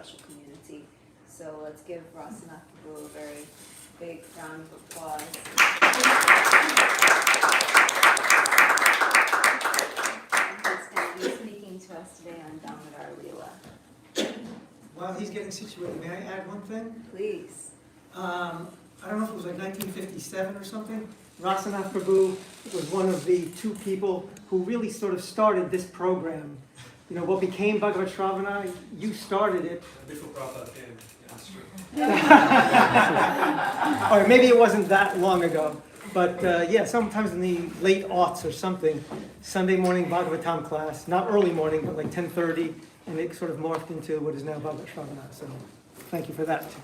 special community. So let's give Rasanath a very big round of applause. And he's going to be speaking to us today on Damodar Leela. While he's getting situated, may I add one thing? Please. I don't know if it was like 1957 or something. Rasanath Prabhu was one of the two people who really sort of started this program. You know, what became Bhagavat Sravana, you started it. Before Prabhupada came, that's true. Or maybe it wasn't that long ago. But yeah, sometimes in the late aughts or something, Sunday morning Bhagavatam class, not early morning, but like 10:30, and it sort of morphed into what is now Bhagavat Sravana. So thank you for that too.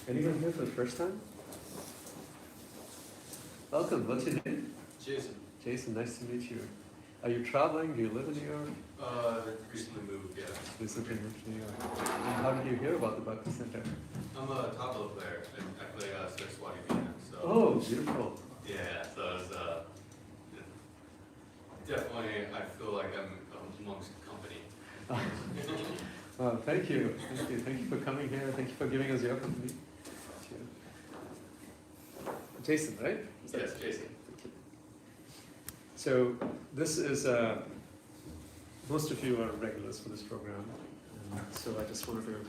Anyone here for the first time? Welcome, what's your name? Jason. Jason, nice to meet you. Are you traveling? Do you live in New York? Recently moved, yeah. Recently moved to New York. And how did you hear about the Bhakti Center? I'm a tabla player, and I play Saraswati Veena, so... Oh, beautiful. Yeah, so it's, definitely, I feel like I'm amongst company. Well, thank you. Thank you. Thank you for coming here. Thank you for giving us your company. Jason, right? Yes, Jason. So this is, most of you are regulars for this program. And so I just wanted to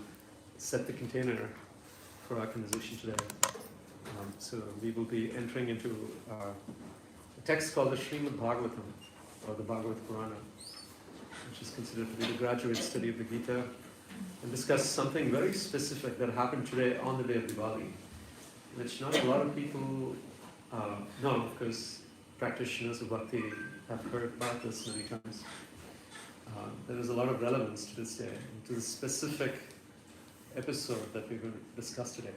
set the container for our conversation today. So we will be entering into a text called the Srimad Bhagavatam, or the Bhagavat Purana, which is considered to be the graduate study of the Gita, and discuss something very specific that happened today on the day of Diwali, which not a lot of people know, because practitioners of Bhakti have heard about this many times. There is a lot of relevance to this day, and to the specific episode that we're going to discuss today.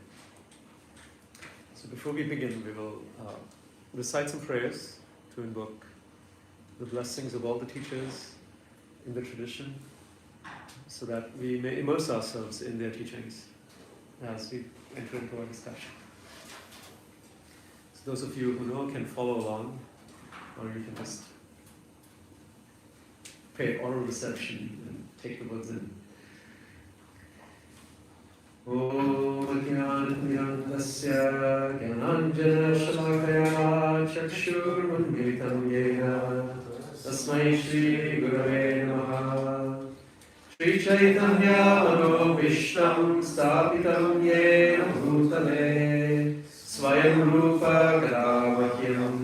So before we begin, we will recite some prayers to invoke the blessings of all the teachers in the tradition, so that we may immerse ourselves in their teachings as we enter into our discussion. So those of you who know can follow along, or you can just pay oral reception and take the words in. Om Ajnanatirandasya Gyananjana Shalakaya Chakshurunmilitam Yena Tasmai Shri Gurave Namaha Shri Chaitanya Manobhishtam Stapitam Yena Bhutale Swayam Rupa Gadavahyam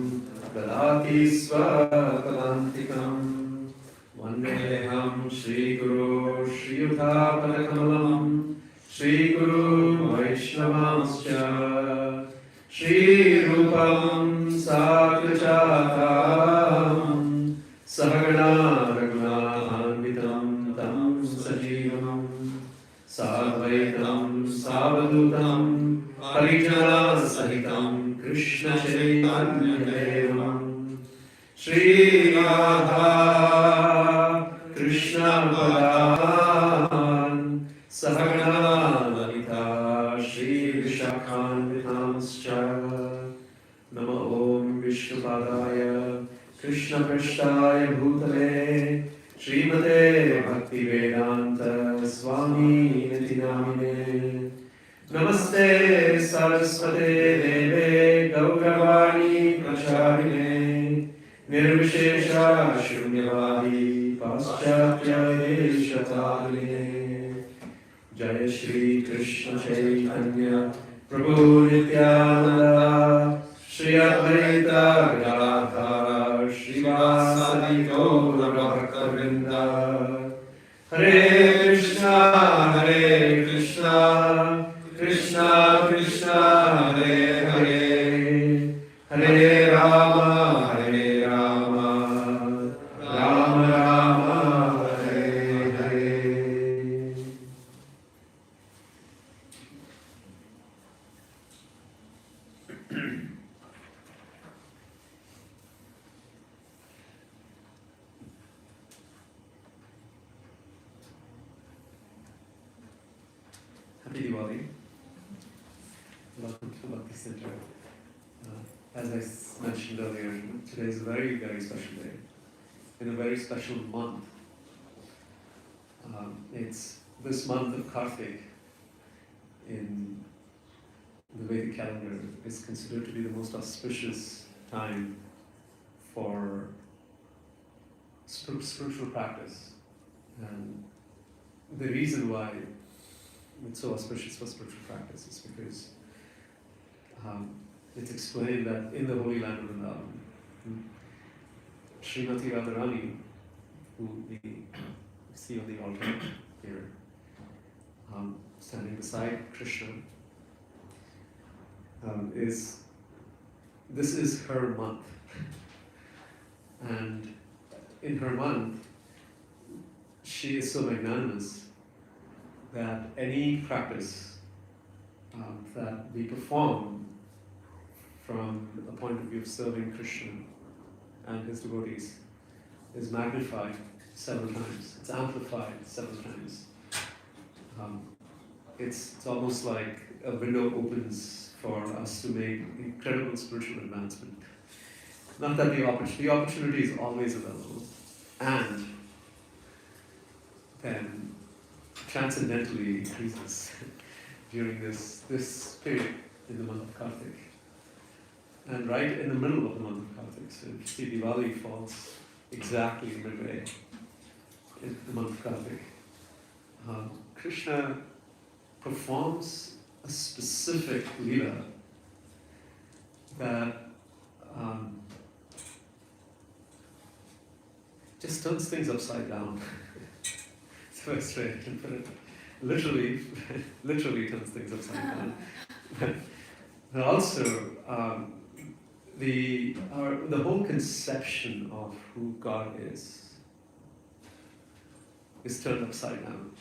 Gadati Swakalantikam Vandeham Shri Guru Shri Yudhapadakamalam Shri Guru Vaishnavamscha Shri Rupam Sakrachatam Sahagana Raghunathanvitam Tam Sajivam Sadvaitam Savadutam Parijana Sahitam Krishna Chaitanya Devam Shri Radha Krishna Balavan Sahagana Lalita Shri Vishakhanvitamscha Namo Om Vishnupadaya Krishna Prishtaya Bhutale Srimate Bhaktivedanta Swami Niti Namine Namaste Saraswate Deve Gauravani Pracharine Nirvishesha Shunyavadi Paschatya Deshatarine Jai Shri Krishna Chaitanya Prabhu Nityananda Shri Advaita Gadadhara Srivasadi Gaura Bhakta Hare Krishna Krishna Krishna Hare Hare Hare Rama Rama Rama Hare Hare. Happy Diwali. Welcome to Bhakti Center. As I mentioned earlier, today is a very, very special day. In a very special month. It's this month of Kartik in the Vedic calendar is considered to be the most auspicious time for spiritual practice. And the reason why it's so auspicious for spiritual practice is because it's explained that in the Holy Land of Vrindavan, Srimati Radharani, who we see on the altar here, standing beside Krishna, this is her month. And in her month, she is so magnanimous that any practice that we perform from the point of view of serving Krishna and his devotees is magnified several times. It's amplified several times. It's almost like a window opens for us to make incredible spiritual advancement. Not that the opportunity is always available, and then transcendentally increases during this period in the month of Kartik. And right in the middle of the month of Kartik, so if you see Diwali falls exactly midway in the month of Kartik, Krishna performs a specific lila that just turns things upside down. It's the best way I can put it. Literally turns things upside down. But also, the whole conception of who God is turned upside down.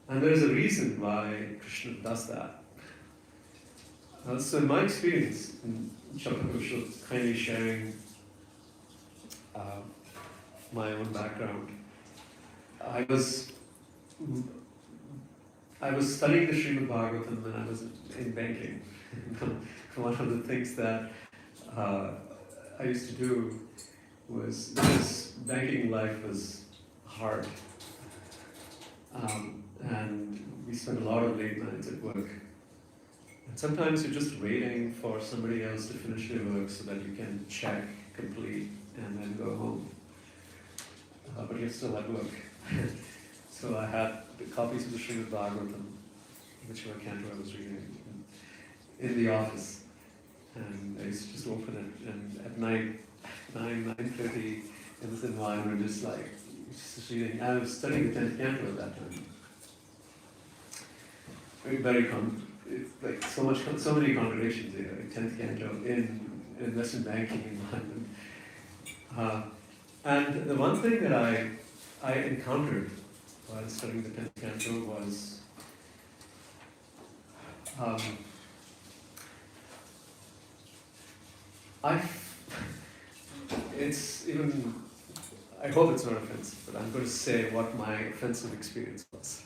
And there is a reason why Krishna does that. So in my experience, Chakrakush was kindly sharing my own background. I was studying the Srimad Bhagavatam when I was in banking. One of the things that I used to do was, because banking life was hard, and we spent a lot of late nights at work. And sometimes you're just waiting for somebody else to finish their work so that you can check, complete, and then go home. But you're still at work. So I had the copies of the Srimad Bhagavatam, whichever Canto I was reading, in the office. And I used to just open it, and at night, 9:30, in this environment, just reading. I was studying the 10th Canto at that time. So many congregations here, 10th Canto in investment banking environment. And the one thing that I encountered while studying the 10th Canto was I hope it's not offensive, but I'm going to say what my offensive experience was.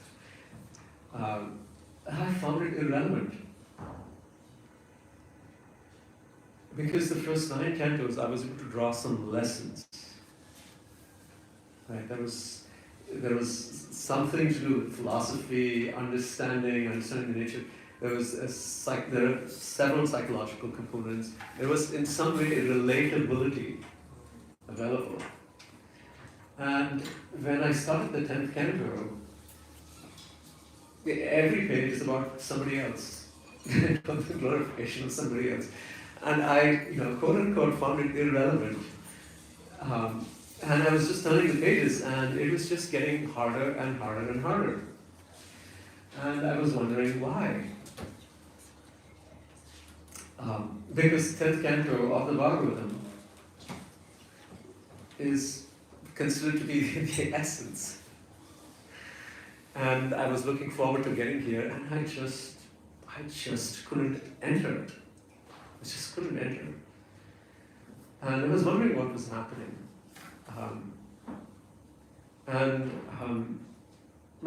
I found it irrelevant. Because the first 9 cantos, I was able to draw some lessons. Right? There was something to do with philosophy, understanding the nature. There are several psychological components. There was in some way a relatability available. And when I started the 10th canto, every page is about somebody else, the glorification of somebody else. And I, quote unquote, found it irrelevant. And I was just turning the pages, and it was just getting harder and harder and harder. And I was wondering why. Because 10th canto of the Bhagavatam is considered to be the essence. And I was looking forward to getting here, and I just couldn't enter. I just couldn't enter. And I was wondering what was happening.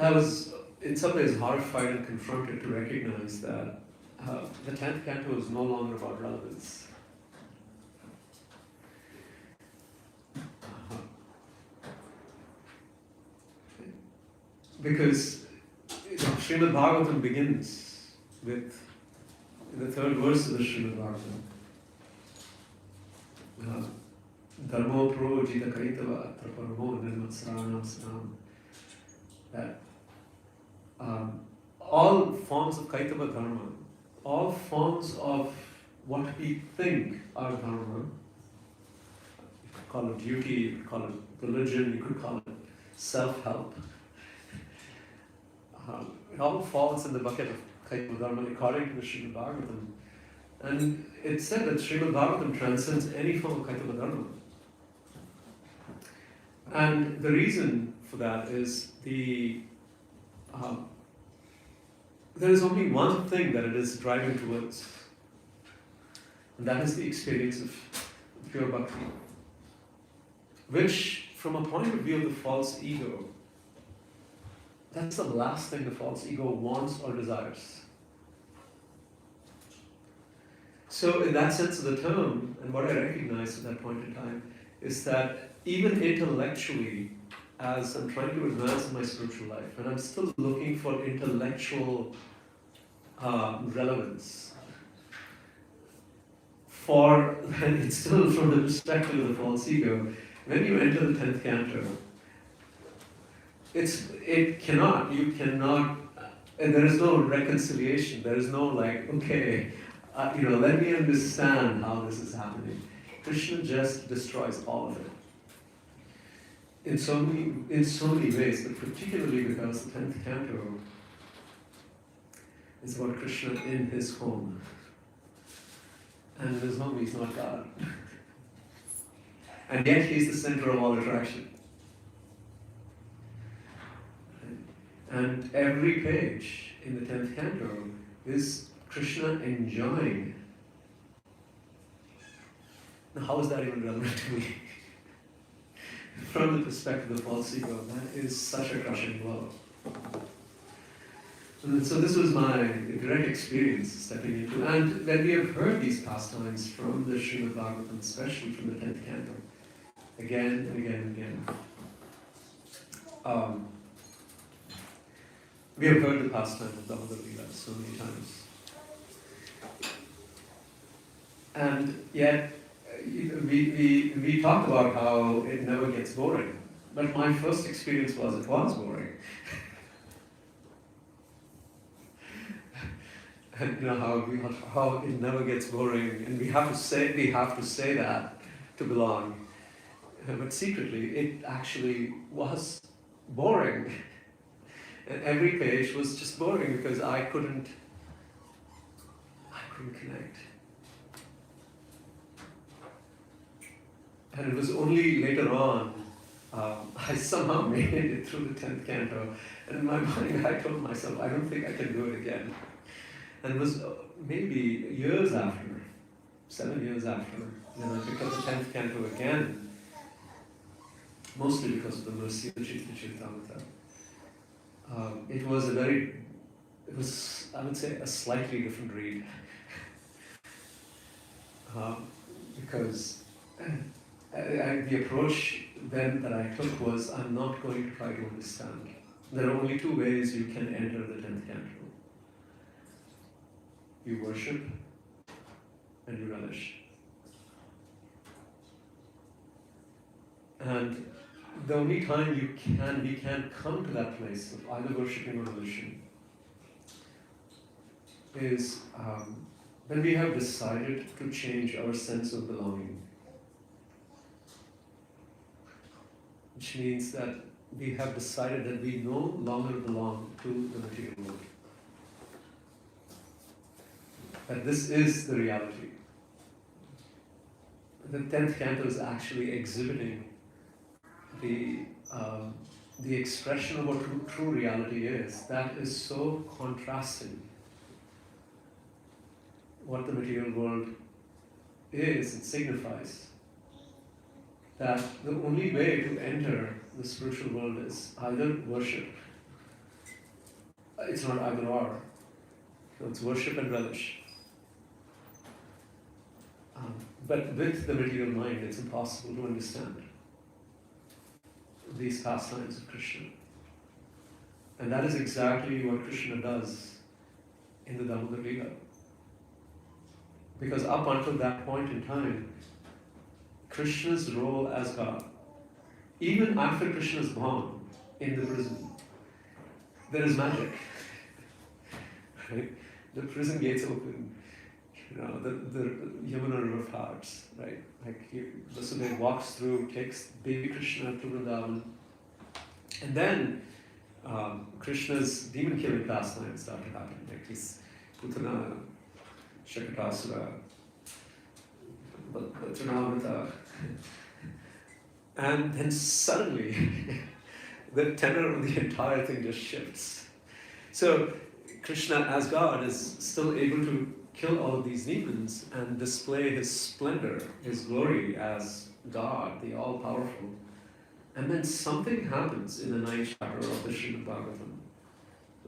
I was in some ways horrified and confronted to recognize that the 10th canto is no longer about relevance. Because Srimad Bhagavatam begins with the third verse of the Srimad Bhagavatam. Dharmo pro jita kaitava atra paramo nirmatsaranam sanam. That all forms of kaitava dharma, all forms of what we think are dharma, you could call it duty, you could call it religion, you could call it self-help, it all falls in the bucket of kaitava dharma according to the Srimad Bhagavatam. And it's said that Srimad Bhagavatam transcends any form of kaitava dharma. And the reason for that is there is only one thing that it is driving towards, and that is the experience of pure bhakti, which, from a point of view of the false ego, that's the last thing the false ego wants or desires. So in that sense of the term, and what I recognized at that point in time, is that even intellectually, as I'm trying to advance in my spiritual life, and I'm still looking for intellectual relevance, and it's still from the perspective of the false ego, when you enter the 10th canto, you cannot, and there is no reconciliation, there is no like, okay, let me understand how this is happening. Krishna just destroys all of it. In so many ways, but particularly because the 10th canto is about Krishna in his home. And in his home he's not God. And yet he's the center of all attraction. And every page in the 10th canto is Krishna enjoying. Now how is that even relevant to me? From the perspective of the false ego, that is such a crushing blow. And so this was my direct experience stepping into, and when we have heard these pastimes from the Srimad Bhagavatam, especially from the 10th canto, again and again and again, we have heard the pastime of Bhagavat so many times. And yet, we talked about how it never gets boring. But my first experience was it was boring. And how it never gets boring, and we have to say that to belong. But secretly, it actually was boring. And every page was just boring because I couldn't connect. And it was only later on, I somehow made it through the 10th canto, and in my mind I told myself, I don't think I can do it again. And it was maybe years after, 7 years after, when I picked up the 10th canto again, mostly because of the mercy of Chaitanya Charitamrita. It was, I would say, a slightly different read. Because the approach then that I took was, I'm not going to try to understand. There are only two ways you can enter the 10th canto. You worship and you relish. And the only time we can come to that place of either worshipping or relishing is when we have decided to change our sense of belonging. Which means that we have decided that we no longer belong to the material world. That this is the reality. The 10th canto is actually exhibiting the expression of what true reality is. That is so contrasting what the material world is, it signifies. That the only way to enter the spiritual world is either worship It's not either or. So it's worship and relish. But with the material mind, it's impossible to understand these pastimes of Krishna. And that is exactly what Krishna does in the Damodar Lila. Because up until that point in time, Krishna's role as God, even after Krishna is born in the prison, there is magic. Right? The prison gates open, the Yamuna River parts, right? Like Vasudeva walks through, takes baby Krishna to Vrindavan, and then Krishna's demon killing pastimes start to happen. Like he's Putana, Shakatasura, Trinavrata, and then suddenly the tenor of the entire thing just shifts. So Krishna as God is still able to kill all of these demons and display his splendor, his glory as God, the all-powerful. And then something happens in the 9th chapter of the Srimad Bhagavatam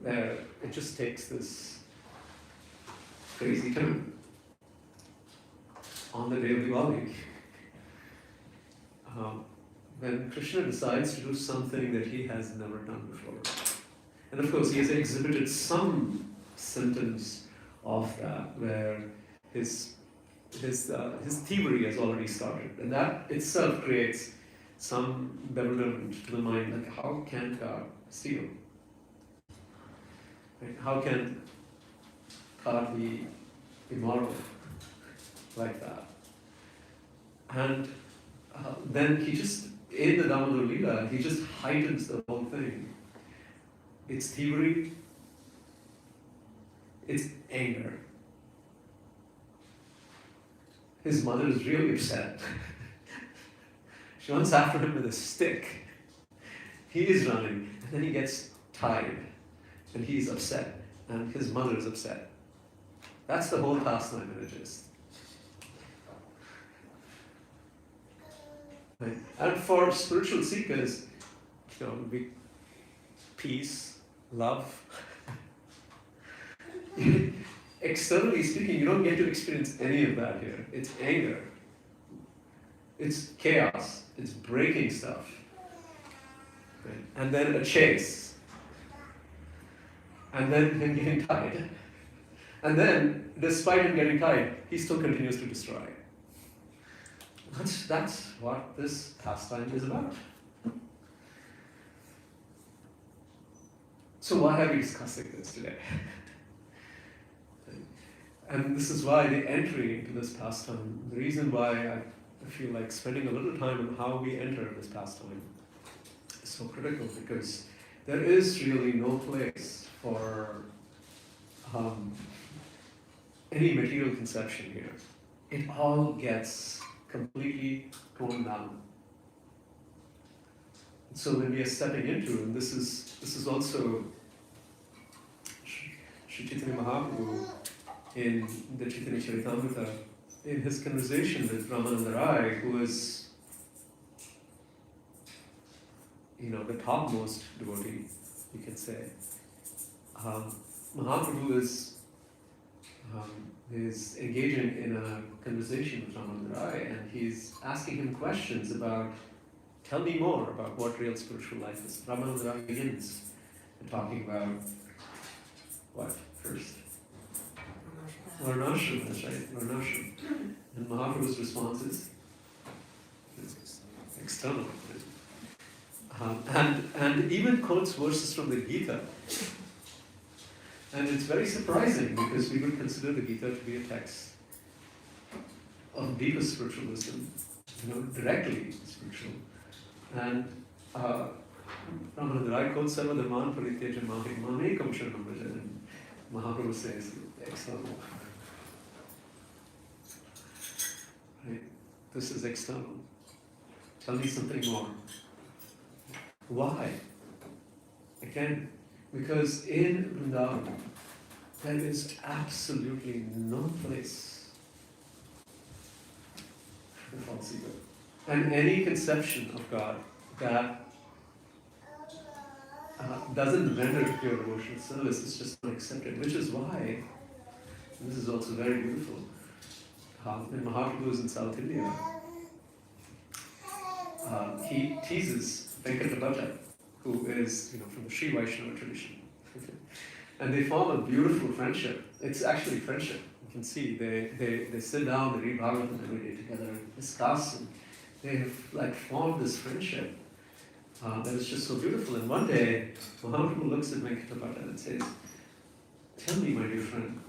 where it just takes this crazy turn on the day of Diwali. When Krishna decides to do something that he has never done before. And of course, he has exhibited some symptoms of that, where his thievery has already started, and that itself creates some bewilderment to the mind. Like, how can God steal? Right? How can God be immoral like that? And then he just, in the Damodar Lila, he just heightens the whole thing. It's thievery, it's anger. His mother is really upset. She runs after him with a stick. He is running, and then he gets tired, and he's upset, and his mother is upset. That's the whole pastime in a gist. Right? And for spiritual seekers, we peace, love. Externally speaking, you don't get to experience any of that here. It's anger. It's chaos. It's breaking stuff. Right? And then a chase. And then him getting tired. And then, despite him getting tired, he still continues to destroy. That's what this pastime is about. So why are we discussing this today? And this is why the entry into this pastime, the reason why I feel like spending a little time on how we enter this pastime is so critical, because there is really no place for any material conception here. It all gets completely toned down. So when we are stepping into, and this is also Sri Chaitanya Mahaprabhu in the Chaitanya Charitamrita, in his conversation with Ramananda Rai, who is, the topmost devotee, you can say. Mahaprabhu is engaging in a conversation with Ramananda Rai, and he's asking him questions about, tell me more about what real spiritual life is. Ramananda Rai begins talking about what first? Varnashram, that's right, Varnashram. And Mahaprabhu's response is external. And even quotes verses from the Gita. And it's very surprising, because we would consider the Gita to be a text of deepest spiritual wisdom, directly spiritual. And Ramananda Rai quotes Sarva Dharman Parityaja Mamekam Sharanam Vraja, and Mahaprabhu says external. Right? This is external. Tell me something more. Why? Again, because in Vrindavan, there is absolutely no place for the false ego. And any conception of God that doesn't render pure devotional service, it's just not accepted, which is why, and this is also very beautiful, when Mahaprabhu is in South India, he teases Venkata, who is from the Sri Vaishnava tradition. And they form a beautiful friendship. It's actually friendship. You can see they sit down, they read Bhagavat every day together and discuss, and they have formed this friendship that is just so beautiful. And one day, Mahaprabhu looks at Venkata and says, "Tell me, my dear friend,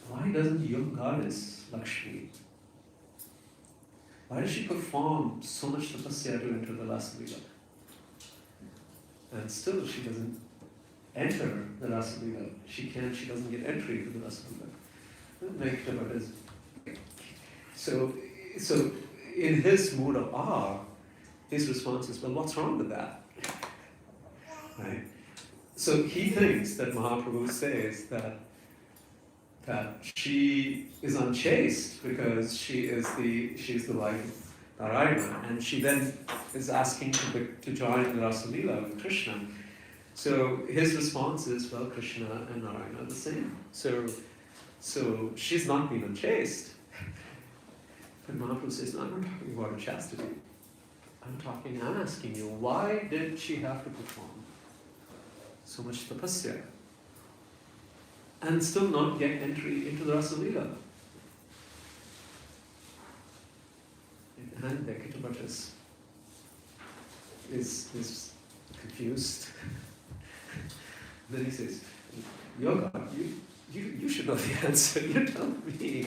why doesn't your goddess Lakshmi, why does she perform so much tapasya to enter the Rasa Leela? And still she doesn't enter the Rasa Leela. She doesn't get entry to the Rasa Leela." Is so in his mood of awe, his response is, "Well, what's wrong with that?" Right? So he thinks that Mahaprabhu says that she is unchaste because she is the wife of Narayana, and she then is asking to join the Rasa Leela with Krishna. So his response is, well, Krishna and Narayana are the same. So she's not been unchaste. But Mahaprabhu says, no, I'm not talking about chastity. I'm asking you, why did she have to perform so much tapasya and still not get entry into the Rasa Leela? And Venkata is confused. Then he says, "Your God, you should know the answer. You tell me."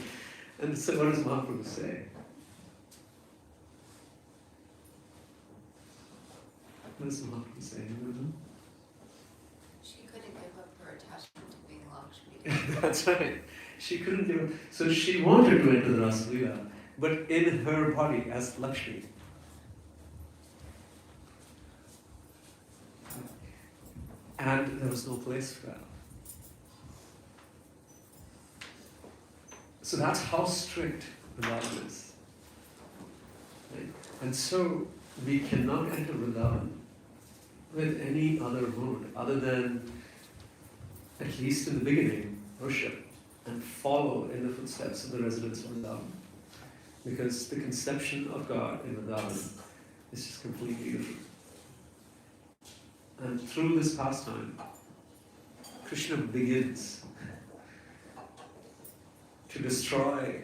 And so what does Mahaprabhu say? What does Mahaprabhu say? She couldn't give up her attachment to being Lakshmi. That's right. She couldn't give up. So she wanted to enter the Rasa Leela, but in her body as Lakshmi. And there was no place for that. So that's how strict Vrindavan is. Right? And so we cannot enter Vrindavan with any other mood other than, at least in the beginning, worship and follow in the footsteps of the residents of Vrindavan. Because the conception of God in Vrindavan is just completely different. And through this pastime, Krishna begins to destroy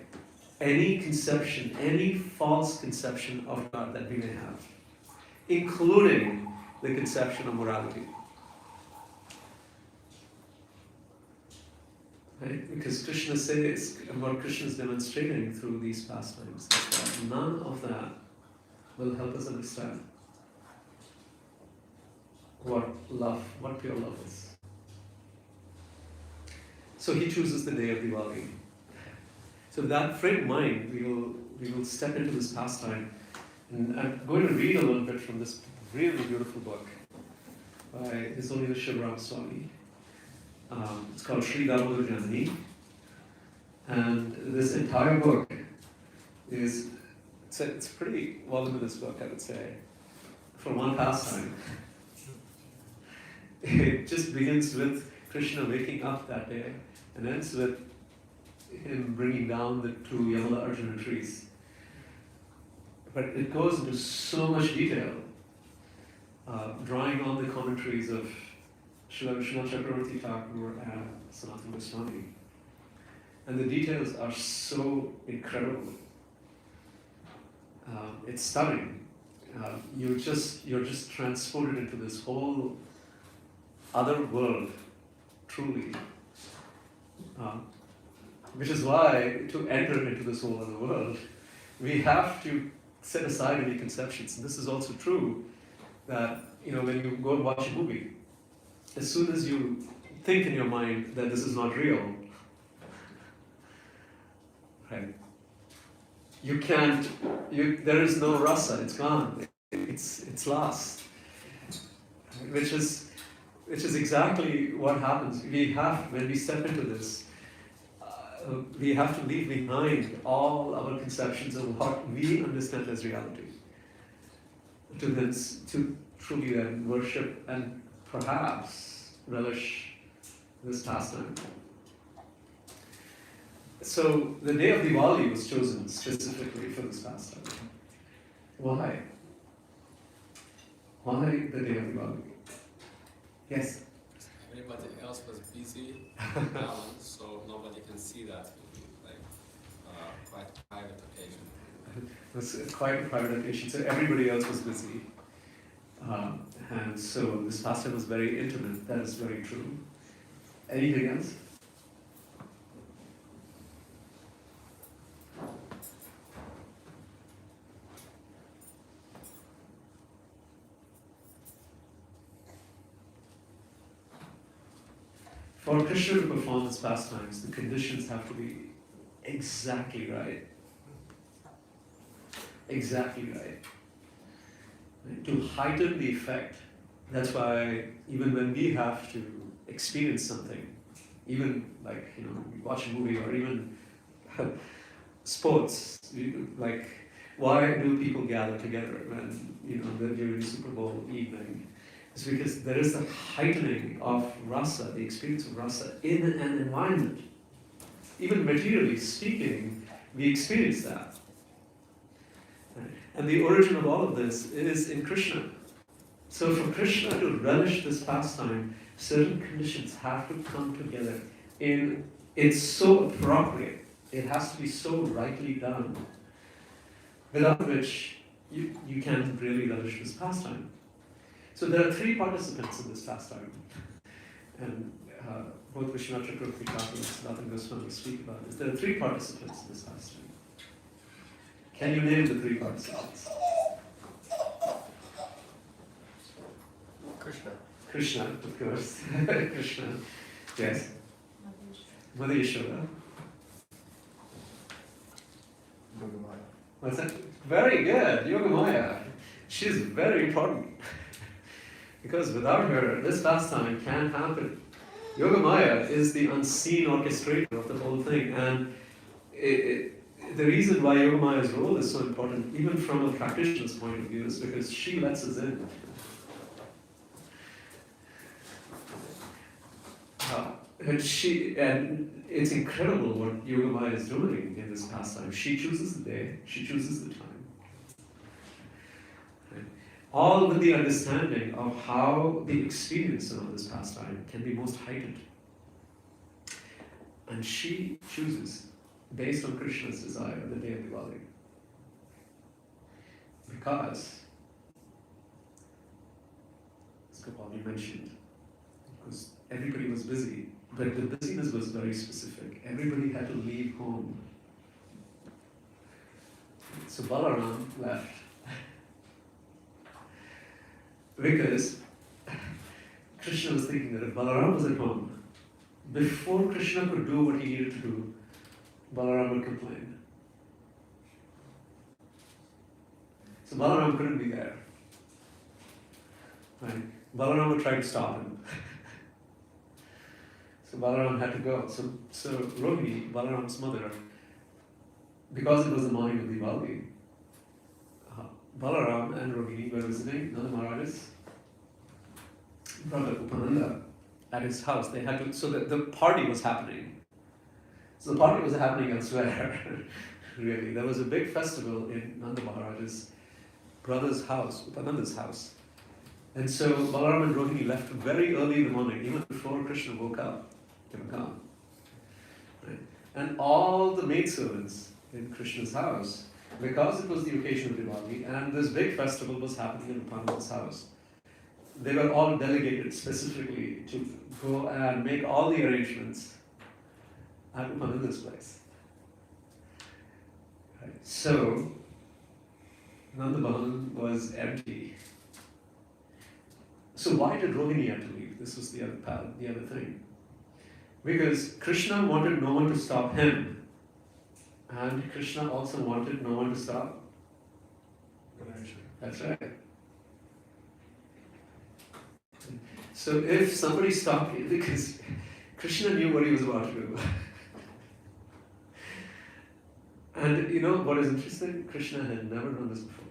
any conception, any false conception of God that we may have, including the conception of morality. Right? Because Krishna says, and what Krishna is demonstrating through these pastimes, is that none of that will help us understand what pure love is. So he chooses the day of Diwali. So with that frame of mind, we will step into this pastime. And I'm going to read a little bit from this really beautiful book by His Holiness Shivaram Swami. It's called Sri Damodar Janani. And this entire book is, it's a pretty voluminous book, I would say, for one pastime. It just begins with Krishna waking up that day and ends with him bringing down the two Yamala Arjuna trees. But it goes into so much detail, drawing on the commentaries of Srila Vishwanath Chakravarti Thakur and Sanatana Goswami. And the details are so incredible. It's stunning. You're just transported into this whole other world, truly. Which is why, to enter into this whole other world, we have to set aside any conceptions. And this is also true that, when you go and watch a movie, as soon as you think in your mind that this is not real, right? You can't, there is no rasa, it's gone, it's lost. Which is exactly what happens. When we step into this, we have to leave behind all our conceptions of what we understand as reality. To truly then worship and perhaps relish this pastime. So the day of Diwali was chosen specifically for this pastime. Why? Why the day of Diwali? Yes? Everybody else was busy, so nobody can see that. Like, quite private occasion. It was quite a private occasion, so everybody else was busy. And so this pastime was very intimate, that is very true. Anything else? For Krishna to perform his pastimes, the conditions have to be exactly right. Exactly right. To heighten the effect. That's why even when we have to experience something, even like, we watch a movie or even sports, like why do people gather together when, during Super Bowl evening? It's because there is a heightening of rasa, the experience of rasa in an environment. Even materially speaking, we experience that. And the origin of all of this is in Krishna. So for Krishna to relish this pastime, certain conditions have to come together. It's so appropriate. It has to be so rightly done, without which you can't really relish this pastime. So there are three participants in this pastime. And both Vishwanath Chakravarti Thakur and Sanatana Goswami speak about this. There are three participants in this pastime. Can you name the three participants? Krishna, of course. Krishna. Yes. Mother Yashoda. What's that? Very good. Yogamaya. She's very important. Because without her, this pastime can't happen. Yogamaya is the unseen orchestrator of the whole thing. And the reason why Yogamaya's role is so important, even from a practitioner's point of view, is because she lets us in. And it's incredible what Yogamaya is doing in this pastime. She chooses the day, she chooses the time. All with the understanding of how the experience of this pastime can be most heightened. And she chooses based on Krishna's desire the day of Diwali. Because, as Gopal mentioned, because everybody was busy, but the busyness was very specific. Everybody had to leave home. So Balaram left. Because Krishna was thinking that if Balaram was at home, before Krishna could do what he needed to do, Balaram would complain. So Balaram couldn't be there. Right? Balaram would try to stop him. So Balaram had to go. So Rohini, Balaram's mother, because it was the morning of Diwali, Balaram and Rohini were visiting Nanda Maharaj's brother Upananda at his house. They had to, so that the party was happening. So the party was happening elsewhere. Really, there was a big festival in Nanda Maharaj's brother's house, Upananda's house. And so Balaram and Rohini left very early in the morning, even before Krishna woke up to come. Right? And all the maidservants in Krishna's house, because it was the occasion of Diwali and this big festival was happening in Upananda's house, they were all delegated specifically to go and make all the arrangements at Upananda's place. Right? So, Nanda Bhavan was empty. So why did Rohini have to leave? This was the other thing. Because Krishna wanted no one to stop him. And Krishna also wanted no one to stop. That's right. So if somebody stopped him, because Krishna knew what he was about to do. And you know what is interesting? Krishna had never done this before.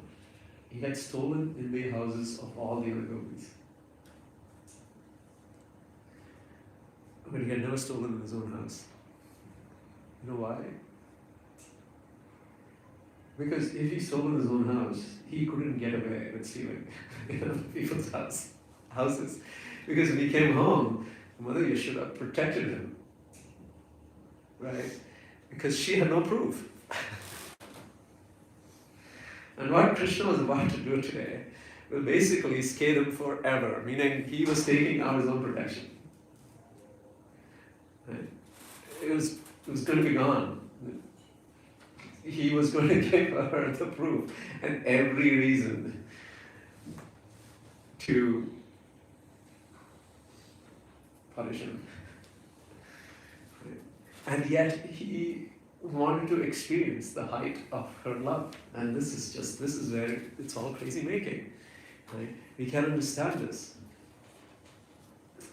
he had stolen in the houses of all the other gopis. But he had never stolen in his own house. You know why? Because if he stole in his own house, he couldn't get away with stealing in other people's houses. Because when he came home, Mother Yashoda protected him. Right? Because she had no proof. And what Krishna was about to do today will basically scare him forever, meaning he was taking out his own protection. Right? It was going to be gone. He was going to give her the proof and every reason to punish him. Right? And yet he wanted to experience the height of her love. And this is where it's all crazy making. Right? We can't understand this.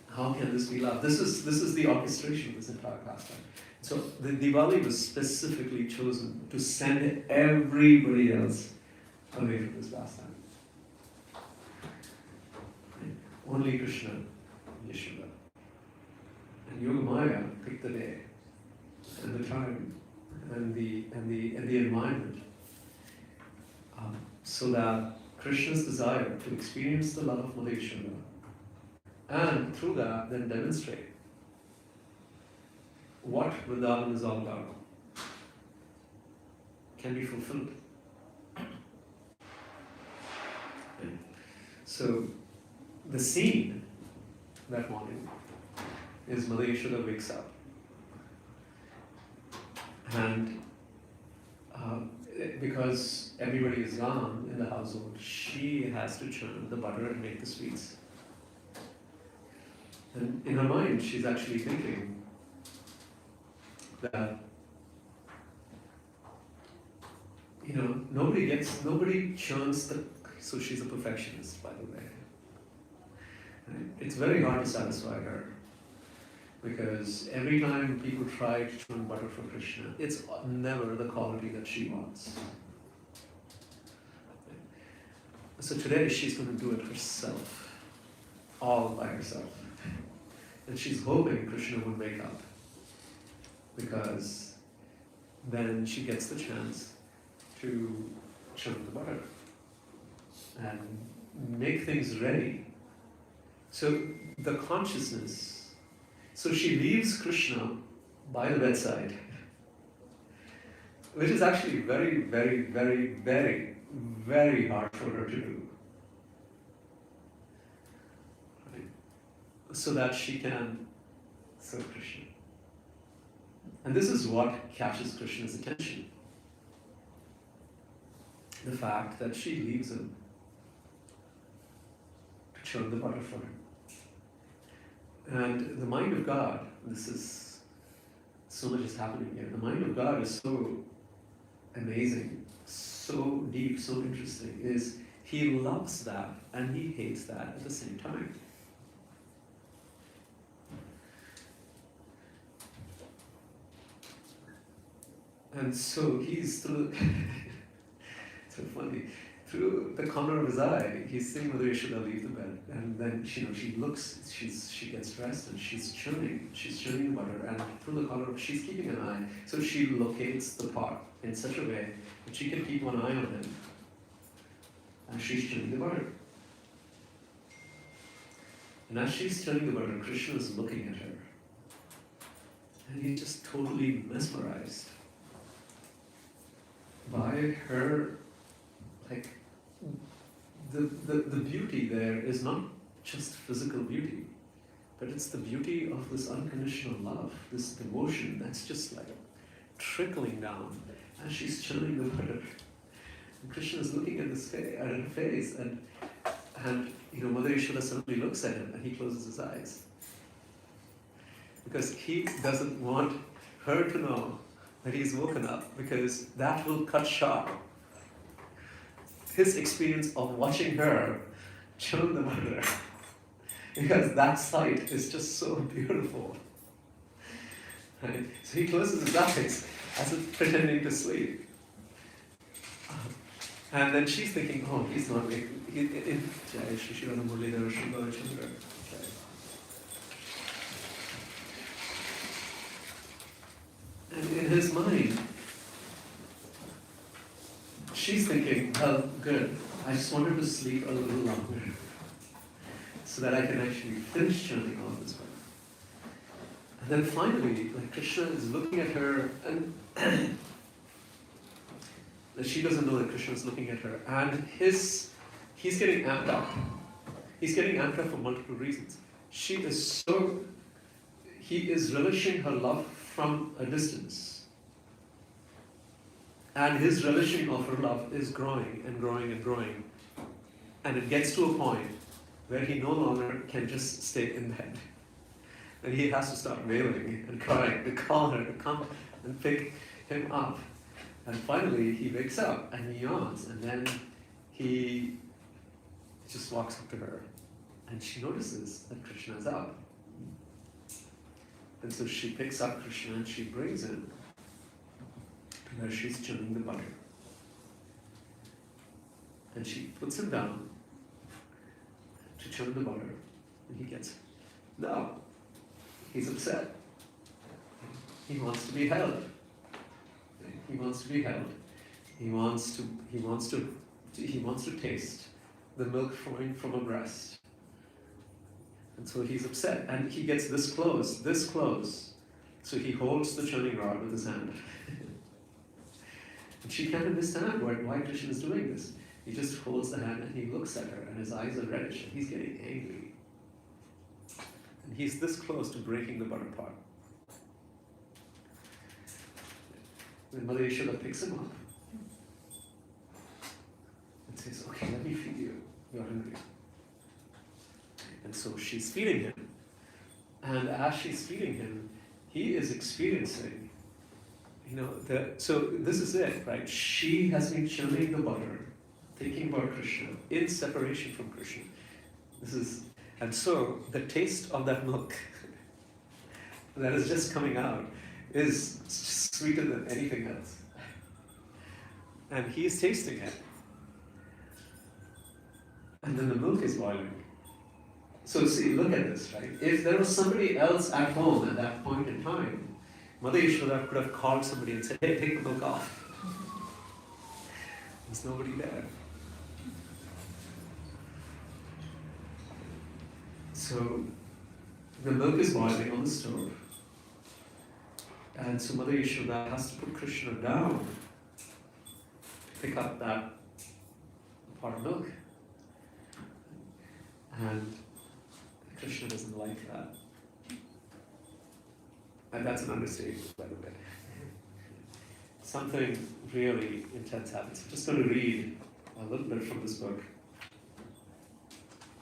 How can this be love? This is the orchestration of this entire pastime. So the Diwali was specifically chosen to send everybody else away from this pastime. Right? Only Krishna and Yashoda. And Yogamaya picked the day and the time and the environment, so that Krishna's desire to experience the love of Mother Yashoda, and through that then demonstrate what Vrindavan is all about, can be fulfilled. And so the scene that morning is Mother Yashoda wakes up, and because everybody is gone in the household, she has to churn the butter and make the sweets. And in her mind, she's actually thinking that, nobody churns so she's a perfectionist, by the way. Right? It's very hard to satisfy her, because every time people try to churn butter for Krishna, it's never the quality that she wants. So today she's going to do it herself, all by herself. And she's hoping Krishna will wake up, because then she gets the chance to churn the butter and make things ready. So the consciousness, so she leaves Krishna by the bedside, which is actually very, very, very, very, very hard for her to do. Right? So that she can serve Krishna. And this is what catches Krishna's attention. The fact that she leaves him to churn the butter for him. And the mind of God, this is, so much is happening here. The mind of God is so amazing, so deep, so interesting, is he loves that and he hates that at the same time. And so he's through, so funny, through the corner of his eye, he's seeing Mother Yashoda leave the bed. And then, she looks, she gets dressed and she's churning the butter. And through the corner, she's keeping an eye. So she locates the pot in such a way that she can keep one eye on him. And she's churning the butter. And as she's churning the butter, Krishna is looking at her. And he's just totally mesmerized by her, like, the beauty there is not just physical beauty, but it's the beauty of this unconditional love, this devotion that's just like trickling down as she's churning the butter. And Krishna is looking at at her face, and Mother Yashoda suddenly looks at him and he closes his eyes. Because he doesn't want her to know that he's woken up, because that will cut short his experience of watching her churn the butter. Because that sight is just so beautiful. Right? So he closes his eyes as if pretending to sleep. And then she's thinking, oh, he's not making, Jai Shri Shri Radha Muralidhara Shri Gaura Chandra. Okay. And in his mind, she's thinking, well, good, I just wanted to sleep a little longer so that I can actually finish chanting all this way. And then finally, like Krishna is looking at her, and she doesn't know that Krishna is looking at her, and he's getting amped up. He's getting amped up for multiple reasons. He is relishing her love from a distance. And his relishing of her love is growing and growing and growing. And it gets to a point where he no longer can just stay in bed. And he has to start wailing and crying to call her to come and pick him up. And finally he wakes up and he yawns, and then he just walks up to her, and she notices that Krishna is up. And so she picks up Krishna and she brings him to where she's churning the butter. And she puts him down to churn the butter, and he gets no. He's upset. He wants to be held. He wants to be held. He wants to taste the milk flowing from a breast. And so he's upset, and he gets this close. So he holds the churning rod with his hand. And she can't understand why Krishna is doing this. He just holds the hand and he looks at her, and his eyes are reddish, and he's getting angry. And he's this close to breaking the butter pot. Then Mother Yashoda picks him up and says, okay, let me feed you. You're hungry. And so she's feeding him. And as she's feeding him, he is experiencing, so this is it, right? She has been churning the butter, thinking about Krishna, in separation from Krishna. And so the taste of that milk that is just coming out is sweeter than anything else. And he's tasting it. And then the milk is boiling. So see, look at this, right? If there was somebody else at home at that point in time, Mother Yashoda could have called somebody and said, hey, take the milk off. There's nobody there. So the milk is boiling on the stove. And so Mother Yashoda has to put Krishna down to pick up that pot of milk. And Krishna doesn't like that. And that's an understatement, by the way. Something really intense happens. I'm just going to read a little bit from this book,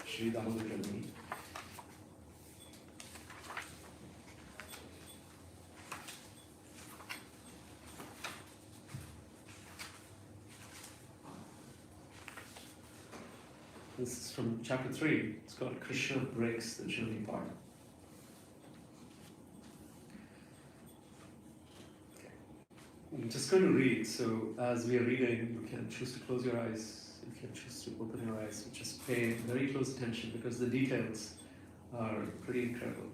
Sri Damodar Janani. This is from chapter 3. It's called Krishna Breaks the Churning Pot. Okay. I'm just going to read. So as we are reading, you can choose to close your eyes. You can choose to open your eyes. Just pay very close attention because the details are pretty incredible.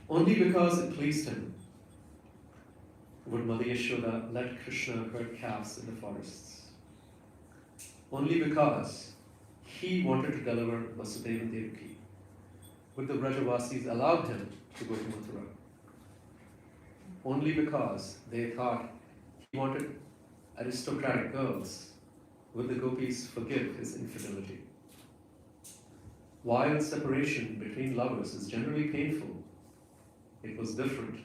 Only because it pleased him would Mother Yashoda let Krishna herd calves in the forests. Only because he wanted to deliver Vasudeva and Devaki would the Brajavasis allow him to go to Mathura. Only because they thought he wanted aristocratic girls would the gopis forgive his infidelity. While separation between lovers is generally painful, it was different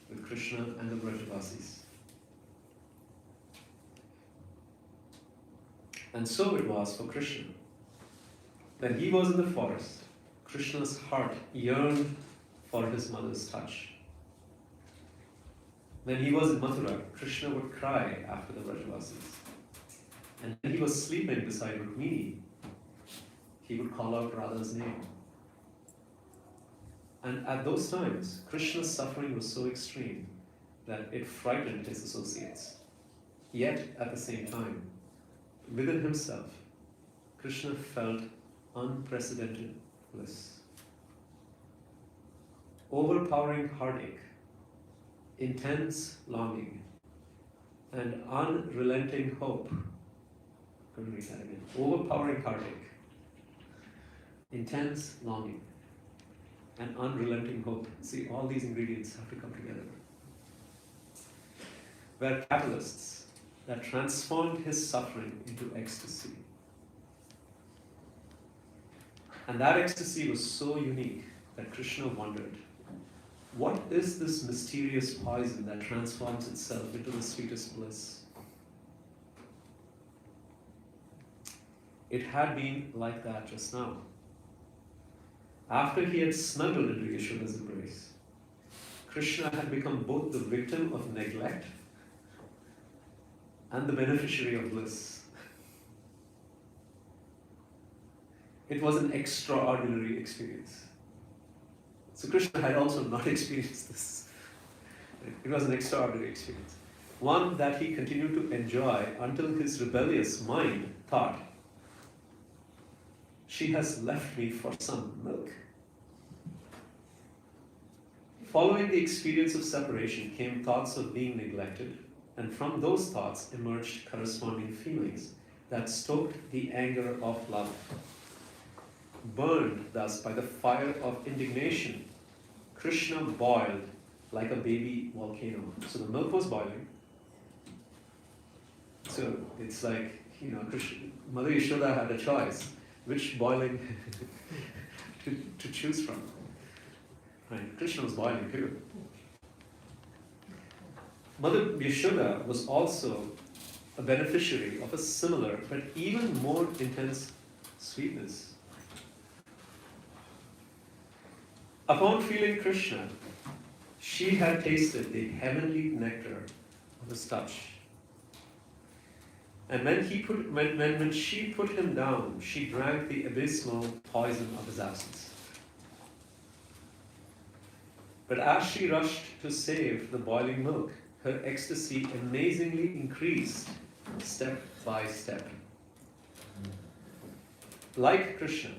with Krishna and the Brajavasis. And so it was for Krishna. When he was in the forest, Krishna's heart yearned for his mother's touch. When he was in Mathura, Krishna would cry after the Brajavasis. And when he was sleeping beside Rukmini, he would call out Radha's name. And at those times, Krishna's suffering was so extreme that it frightened his associates. Yet at the same time, within himself, Krishna felt unprecedented bliss. Overpowering heartache, intense longing, and unrelenting hope. I'm going to read that again. Overpowering heartache, intense longing, and unrelenting hope. See, all these ingredients have to come together. Were catalysts that transformed his suffering into ecstasy. And that ecstasy was so unique that Krishna wondered, what is this mysterious poison that transforms itself into the sweetest bliss? It had been like that just now. After he had snuggled into Yashoda's embrace, Krishna had become both the victim of neglect and the beneficiary of bliss. It was an extraordinary experience. So Krishna had also not experienced this. It was an extraordinary experience. One that he continued to enjoy until his rebellious mind thought, she has left me for some milk. Following the experience of separation came thoughts of being neglected, and from those thoughts emerged corresponding feelings that stoked the anger of love. Burned thus by the fire of indignation, Krishna boiled like a baby volcano. So the milk was boiling. So it's like, Mother Yashoda had a choice which boiling to choose from. Right? Krishna was boiling too. Mother Yashoda was also a beneficiary of a similar but even more intense sweetness. Upon feeling Krishna, she had tasted the heavenly nectar of his touch. And when she put him down, she drank the abysmal poison of his absence. But as she rushed to save the boiling milk, her ecstasy amazingly increased step by step. Like Krishna,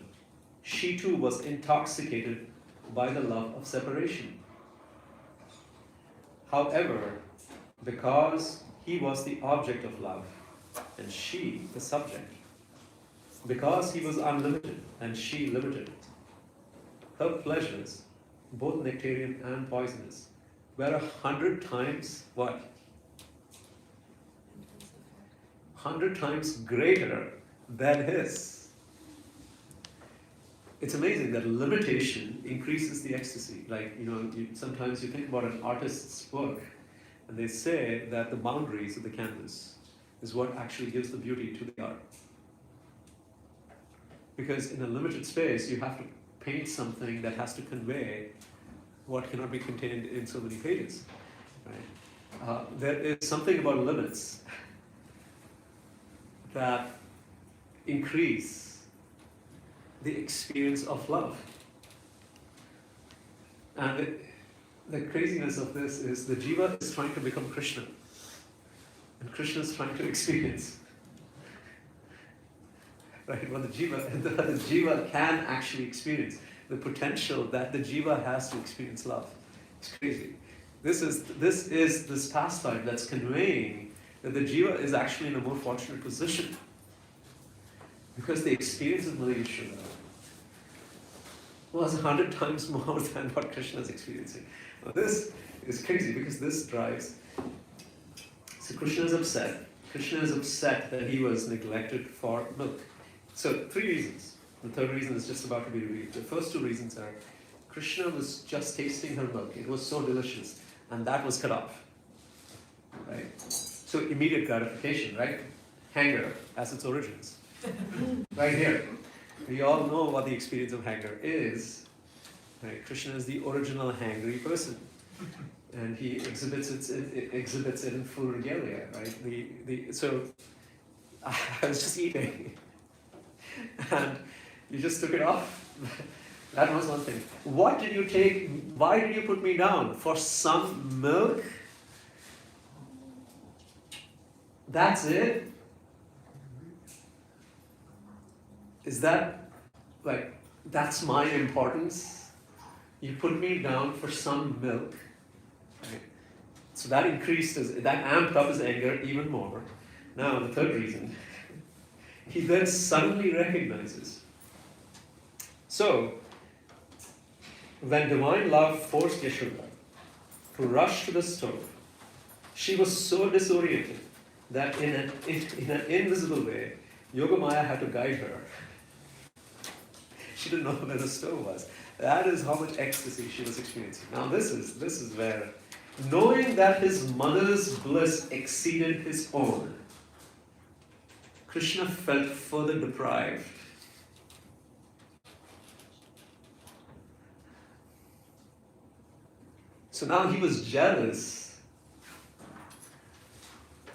she too was intoxicated by the love of separation. However, because he was the object of love and she the subject, because he was unlimited and she limited, her pleasures, both nectarian and poisonous, were 100 times what? 100 times greater than his. It's amazing that limitation increases the ecstasy. Like, sometimes you think about an artist's work, and they say that the boundaries of the canvas is what actually gives the beauty to the art. Because in a limited space, you have to paint something that has to convey what cannot be contained in so many pages. Right? There is something about limits that increase the experience of love. And the craziness of this is the jiva is trying to become Krishna. And Krishna is trying to experience. Right? What the jiva can actually experience. The potential that the jiva has to experience love. It's crazy. This is this pastime that's conveying that the jiva is actually in a more fortunate position. Because the experience of Mother Yashoda was 100 times more than what Krishna is experiencing. Now this is crazy because this drives. So Krishna is upset. Krishna is upset that he was neglected for milk. So 3 reasons. The third reason is just about to be revealed. The first 2 reasons are Krishna was just tasting her milk. It was so delicious. And that was cut off. Right? So immediate gratification, right? Hanger as its origins. Right here. We all know what the experience of hanger is. Right? Krishna is the original hangry person. And he exhibits it in full regalia, right? So I was just eating. And you just took it off. That was one thing. What did you take? Why did you put me down? For some milk? That's it? Is that, like, that's my importance? You put me down for some milk, right? So that amped up his anger even more. Now, the third reason, he then suddenly recognizes. So, when divine love forced Yashoda to rush to the stove, she was so disoriented that in an invisible way, Yogamaya had to guide her. She didn't know where the stove was. That is how much ecstasy she was experiencing. Now this is where, knowing that his mother's bliss exceeded his own, Krishna felt further deprived. So now he was jealous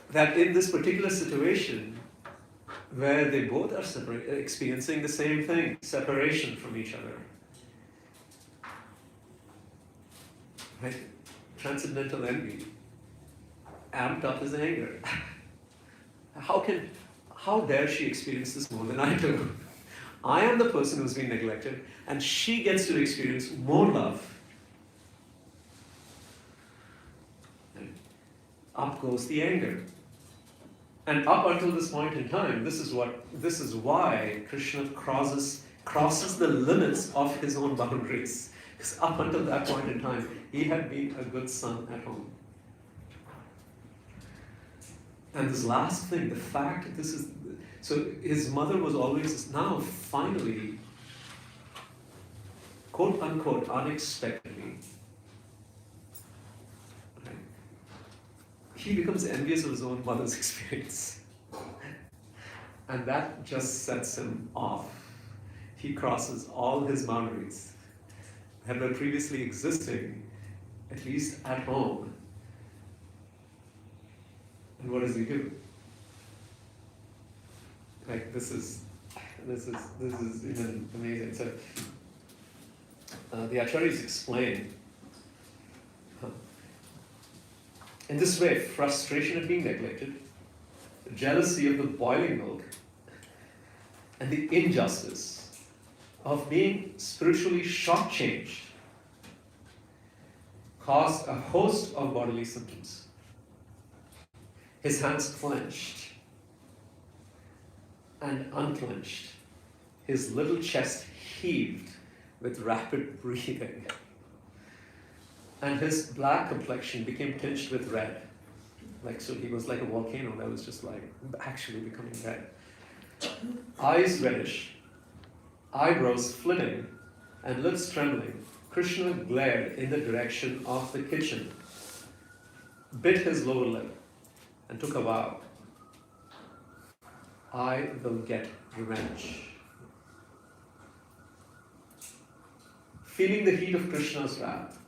that in this particular situation, where they both are experiencing the same thing, separation from each other. Right? Transcendental envy amped up his anger. How dare she experience this more than I do? I am the person who's been neglected, and she gets to experience more love. And up goes the anger. And up until this point in time, this is why Krishna crosses the limits of his own boundaries. Because up until that point in time, he had been a good son at home. And this last thing, the fact so his mother was always now finally, quote unquote, unexpectedly, right? He becomes envious of his own mother's experience. And that just sets him off. He crosses all his boundaries that were previously existing, at least at home. And what does he do? Like this is even amazing. So the Acharyas explain. In this way, frustration at being neglected, jealousy of the boiling milk, and the injustice of being spiritually shortchanged caused a host of bodily symptoms. His hands clenched and unclenched. His little chest heaved with rapid breathing. And his black complexion became tinged with red. So he was like a volcano that was just actually becoming red. Eyes reddish, eyebrows flitting, and lips trembling, Krishna glared in the direction of the kitchen, bit his lower lip, and took a vow. I will get revenge. Feeling the heat of Krishna's wrath,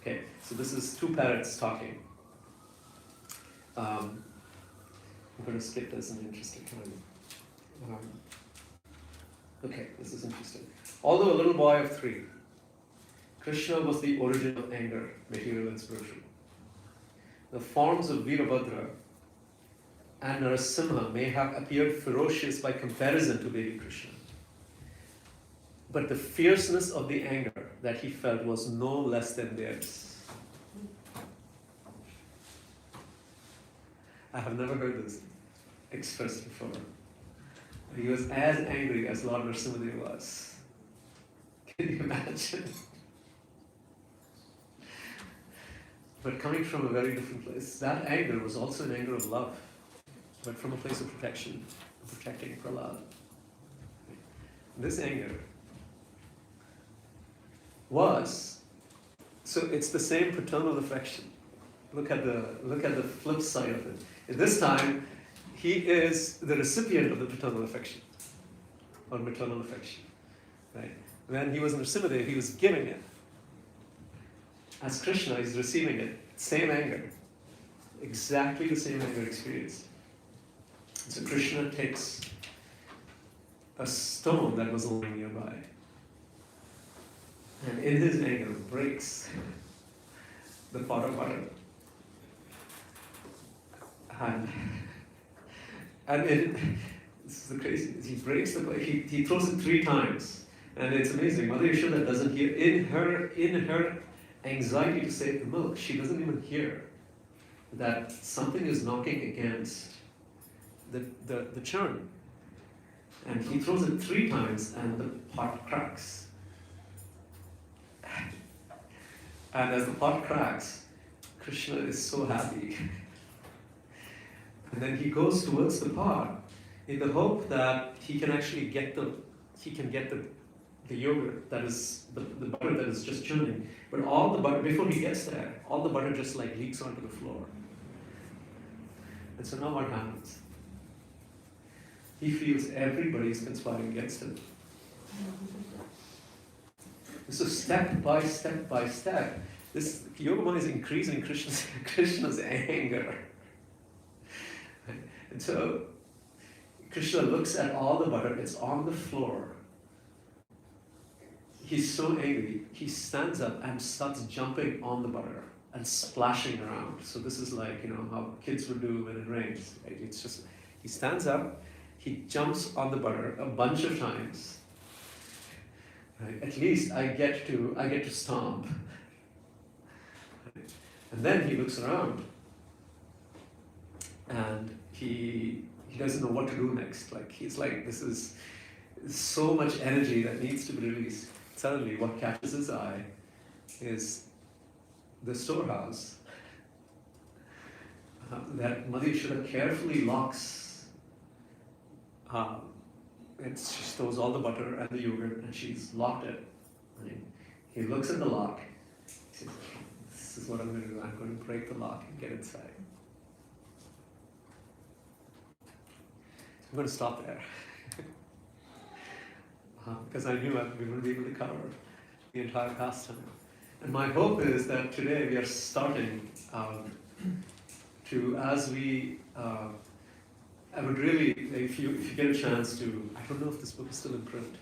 okay, so this is two parrots talking. I'm going to skip this in the interest of time. Okay, this is interesting. Although a little boy of 3, Krishna was the origin of anger, material and spiritual. The forms of Virabhadra and Narasimha may have appeared ferocious by comparison to baby Krishna. But the fierceness of the anger that he felt was no less than theirs. I have never heard this expressed before. He was as angry as Lord Narasimha was. Can you imagine? But coming from a very different place. That anger was also an anger of love, but from a place of protection, protecting Prahlad. This anger so it's the same paternal affection. Look at the flip side of it. This time, he is the recipient of the paternal affection or maternal affection. Right? When he was in Nrsimhadev, he was giving it. As Krishna is receiving it, same anger, exactly the same anger experience. So Krishna takes a stone that was lying nearby, and in his anger breaks the pot of butter. And, and it, this is the crazy, he breaks the, he throws it 3 times. And it's amazing, Mother Yashoda doesn't hear, in her anxiety to save the milk, she doesn't even hear that something is knocking against the churn. And he throws it 3 times and the pot cracks. And as the pot cracks, Krishna is so happy. And then he goes towards the pot in the hope that he can actually get the yogurt that is the butter that is just churning. But all the butter, before he gets there, all the butter just like leaks onto the floor. And so now what happens? He feels everybody is conspiring against him. So step by step, this Yogamaya is increasing Krishna's anger. And so Krishna looks at all the butter, it's on the floor. He's so angry, he stands up and starts jumping on the butter and splashing around. So this is like, how kids would do when it rains. Right? It's just, he stands up, he jumps on the butter a bunch of times. Right? At least I get to stomp. Right? And then he looks around and he doesn't know what to do next. Like he's like, this is so much energy that needs to be released. Suddenly what catches his eye is the storehouse that Mother Yashoda carefully locks. She stores all the butter and the yogurt and she's locked it. Right? He looks at the lock. He says, this is what I'm going to do. I'm going to break the lock and get inside. I'm going to stop there. Because I knew we wouldn't be able to cover the entire pastime. And my hope is that today we are starting to, as we, I would really, if you get a chance to, I don't know if this book is still in print.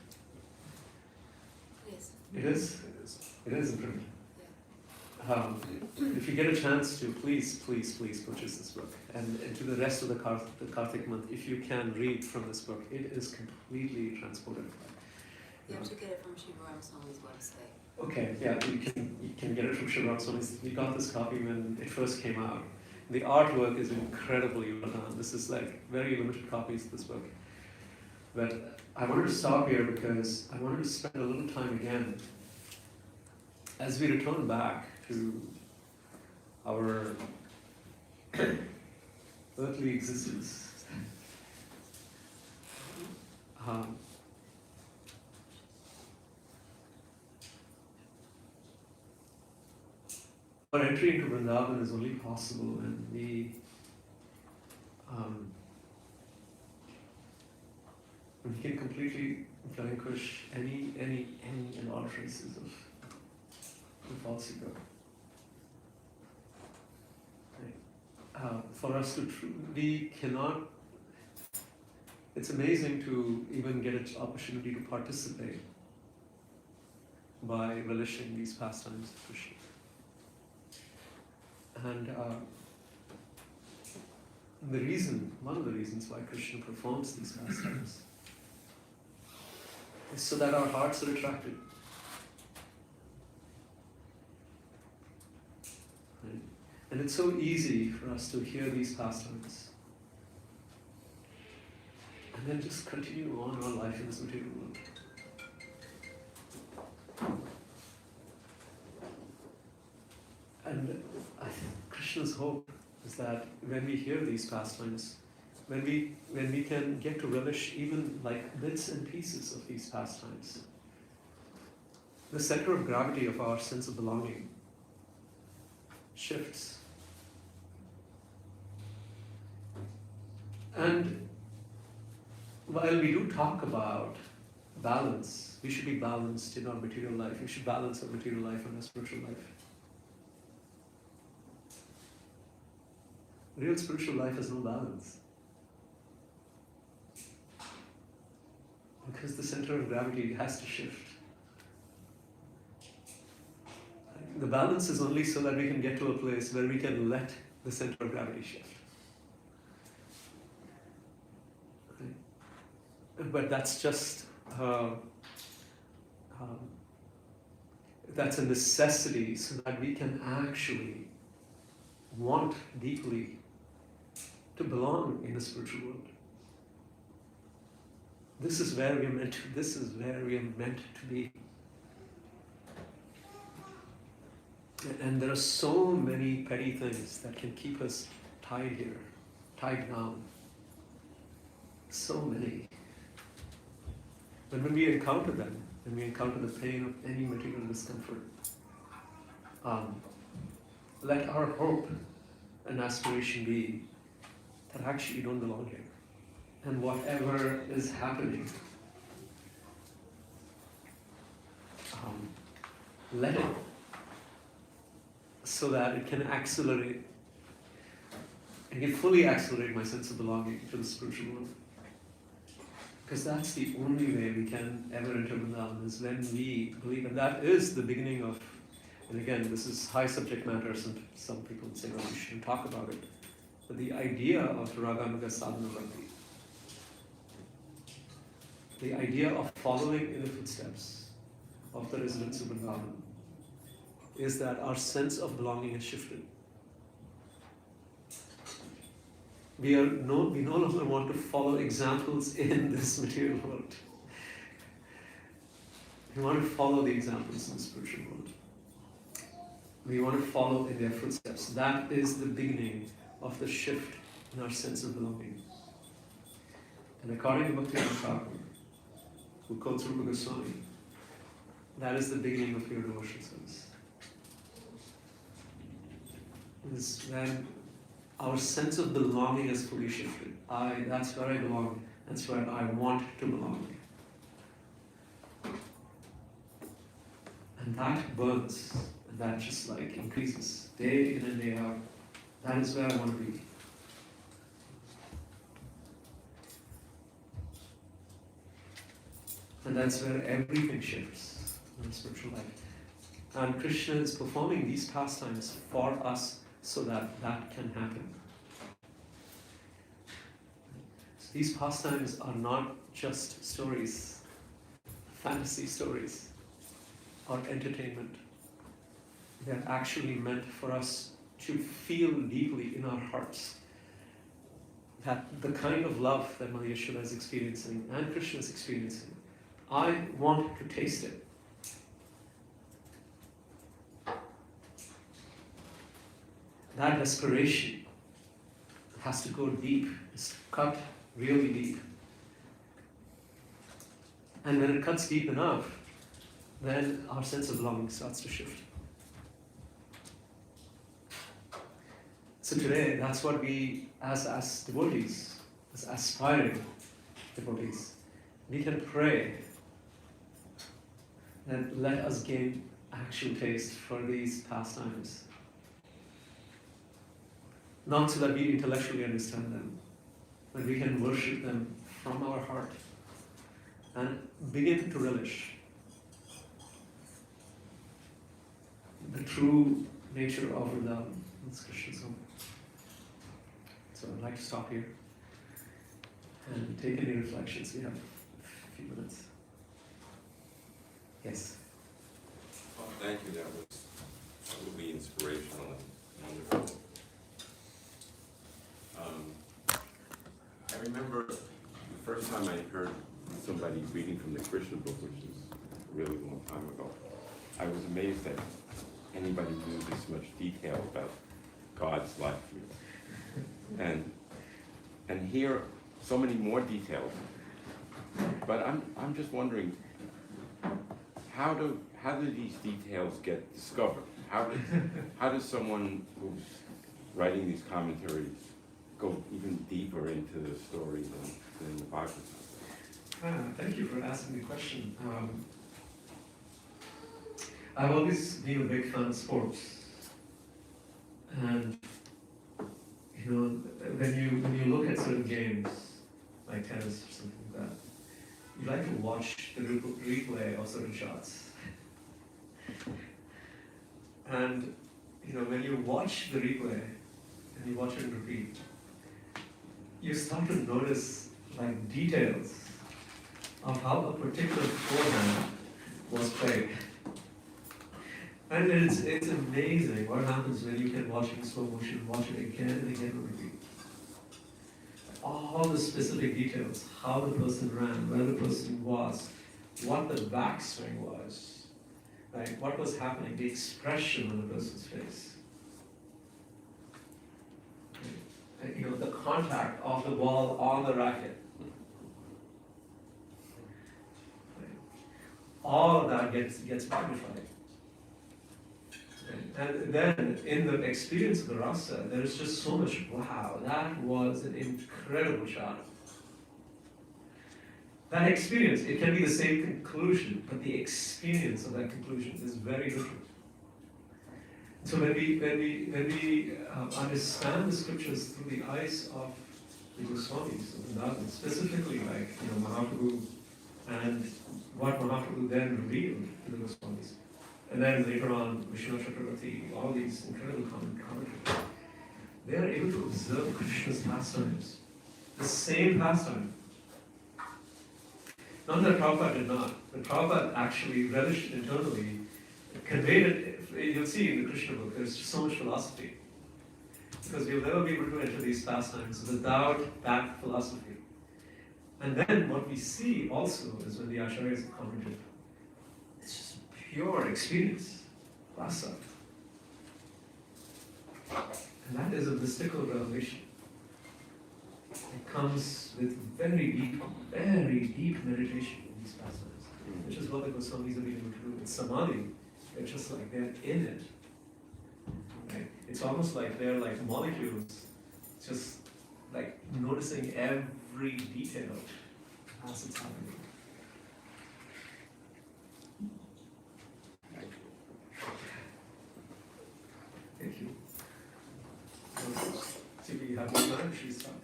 Yes. It is? It is in print. Yeah. If you get a chance to, please purchase this book. And to the rest of the Kartik month, if you can read from this book, it is completely transported. You have to get it from Shiva Swami's website. Okay, yeah, you can get it from Shiva Swami's. We got this copy when it first came out. The artwork is incredibly well done. This is like very limited copies of this book. But I wanted to stop here because I wanted to spend a little time again as we return back to our earthly existence. Our entry into Vrindavan is only possible when we can completely relinquish any and all traces of false ego. Right? For us to we cannot. It's amazing to even get an opportunity to participate by relishing these pastimes of Krishna. And one of the reasons why Krishna performs these pastimes is so that our hearts are attracted. Right? And it's so easy for us to hear these pastimes and then just continue on our life in this material world. And I think Krishna's hope is that when we hear these pastimes, when we can get to relish even like bits and pieces of these pastimes, the center of gravity of our sense of belonging shifts. And while we do talk about balance, we should be balanced in our material life. We should balance our material life and our spiritual life. Real spiritual life has no balance. Because the center of gravity has to shift. The balance is only so that we can get to a place where we can let the center of gravity shift. but that's just that's a necessity so that we can actually want deeply to belong in the spiritual world. This is where we are meant to, this is where we are meant to be. And there are so many petty things that can keep us tied here, tied down. So many. But when we encounter them, when we encounter the pain of any material discomfort, let our hope and aspiration be that actually you don't belong here. And whatever is happening, let it, so that it can accelerate. I can fully accelerate my sense of belonging to the spiritual world. Because that's the only way we can ever enter Vrindavan, is when we believe, and that is the beginning of, and again, this is high subject matter, some people would say, well, we shouldn't talk about it. But the idea of Raganuga Sadhana Bhakti, the idea of following in the footsteps of the residents of Vrindavan, is that our sense of belonging has shifted. We no longer want to follow examples in this material world. We want to follow the examples in the spiritual world. We want to follow in their footsteps. That is the beginning of the shift in our sense of belonging. And according to Bhaktivinoda Thakur, who quotes Rupa Goswami, that is the beginning of your devotional service. Is when our sense of belonging is fully shifted. That's where I belong. That's where I want to belong. And that burns, and that just like increases day in and day out. That is where I want to be. And that's where everything shifts in the spiritual life. And Krishna is performing these pastimes for us so that that can happen. So these pastimes are not just stories, fantasy stories, or entertainment. They're actually meant for us to feel deeply in our hearts that the kind of love that Mother Yashoda is experiencing and Krishna is experiencing, I want to taste it. That desperation has to go deep, it's cut really deep. And when it cuts deep enough, then our sense of belonging starts to shift. So today, that's what we, as devotees, as aspiring devotees, we can pray and let us gain actual taste for these pastimes. Not so that we intellectually understand them, but we can worship them from our heart and begin to relish the true nature of Vrindavan. That's Krishna's home. So I'd like to stop here and take any reflections. We have a few minutes. Yes? Oh, thank you. That was absolutely inspirational and wonderful. I remember the first time I heard somebody reading from the Krishna book, which is a really long time ago. I was amazed that anybody knew this much detail about God's life. And here, so many more details. But I'm just wondering, how do these details get discovered? How does someone who's writing these commentaries go even deeper into the story than the Bhagavatam? Thank you for asking the question. I've always been a big fan of sports. And you know, when you look at certain games, like tennis or something like that, you like to watch the replay of certain shots. And you know, when you watch the replay and you watch it in repeat, you start to notice like details of how a particular forehand was played. And it's amazing what happens when you can watch it in slow motion, watch it again and again on repeat. All the specific details, how the person ran, where the person was, what the backswing was, right? What was happening, the expression on the person's face. And, you know, the contact of the ball on the racket. All of that gets magnified. And then in the experience of the rasa, there's just so much, wow, that was an incredible shot. That experience, it can be the same conclusion, but the experience of that conclusion is very different. So when we understand the scriptures through the eyes of the Goswamis, specifically like, you know, Mahaprabhu, and what Mahaprabhu then revealed to the Goswamis, and then later on Vishnu Chakravarti, all these incredible commentaries, they are able to observe Krishna's pastimes, the same pastime. Not that Prabhupada did not, but Prabhupada actually relished internally, conveyed it. You'll see in the Krishna book, there's just so much philosophy. Because we'll never be able to enter these pastimes without that philosophy. And then what we see also is when the Acharyas commented, it's just pure experience, rasa. And that is a mystical revelation. It comes with very deep meditation in these pastimes, which is what the Goswamis have been able to do with samadhi. They're just like, they're in it. Right? It's almost like they're like molecules, just like noticing every detail as it's happening. Thank you. See, we have more time. She's stopped.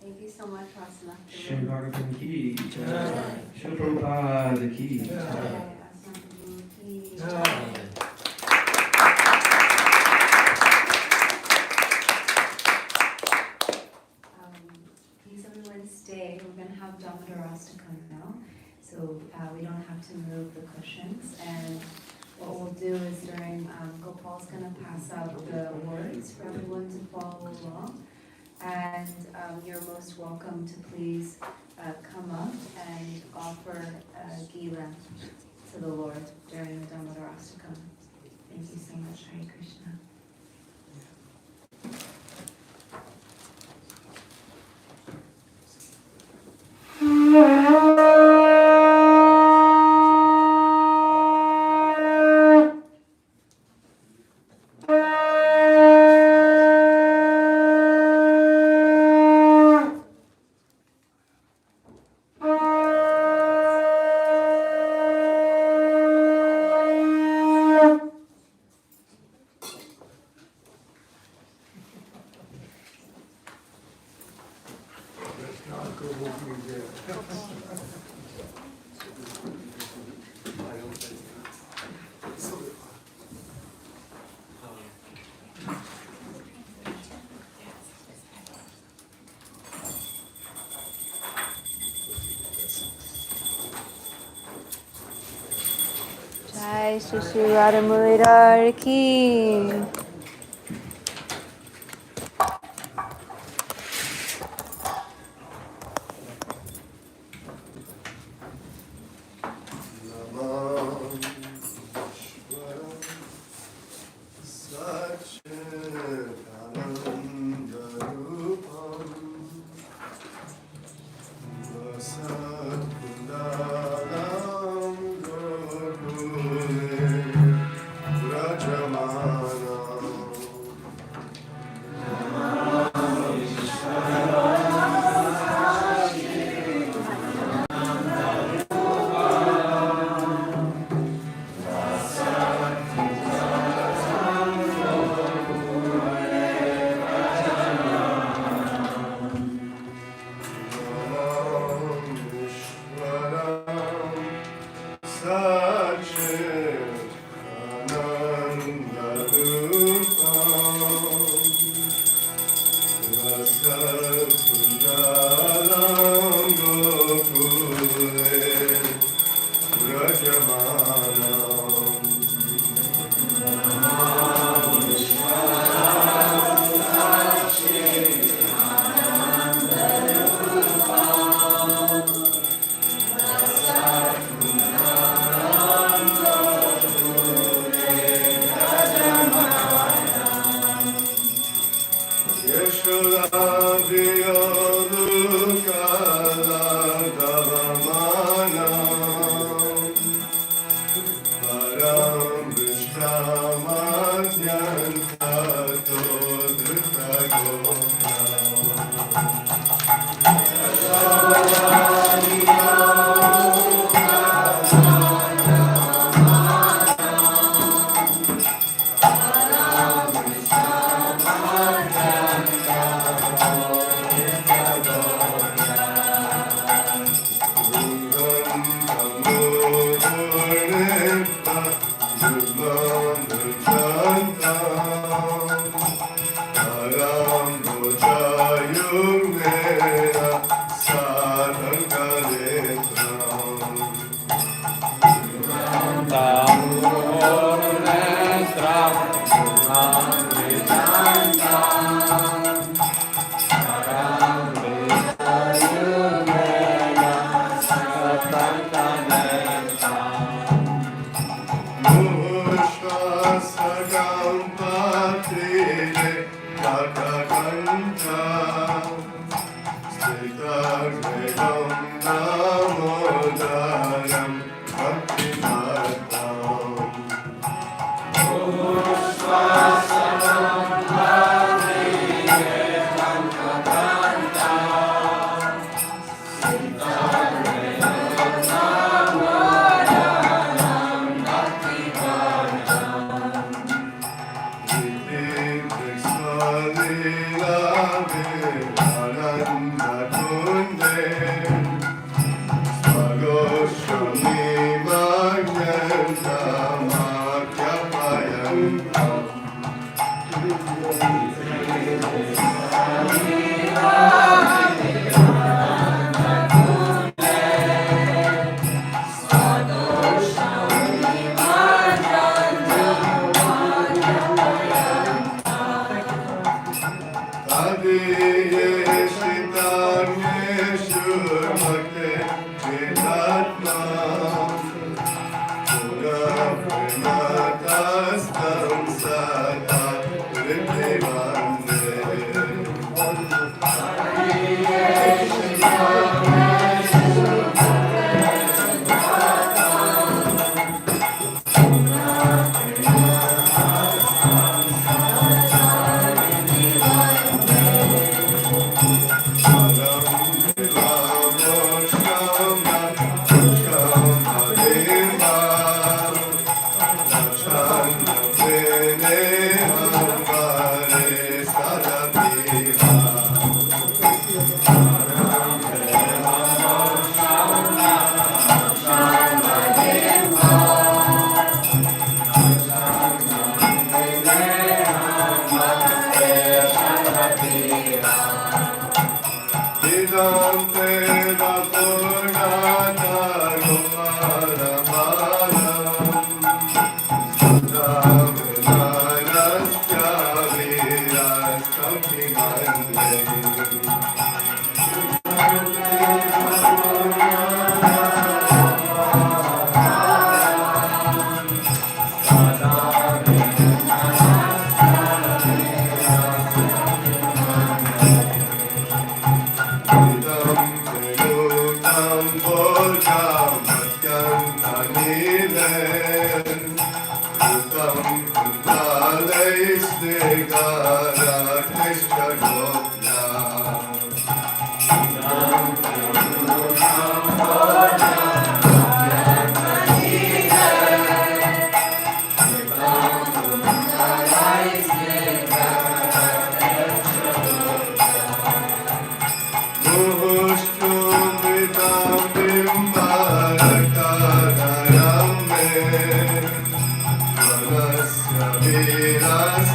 Thank you so much, Rasanath. Shri Bhagavan ki jai. Shri Prabhupada ki jai. Rasanath ki Jai. jai. Please everyone stay. We're going to have Damodar Rastakam now. So we don't have to move the cushions. And what we'll do is during, Gopal's going to pass out the words for everyone to follow along. And you're most welcome to please come up and offer Gila to the Lord during the Damodar Rastakam. Thank you so much. Hare Krishna. Jai Shri Shri Radha Mulirar ki. Rasanath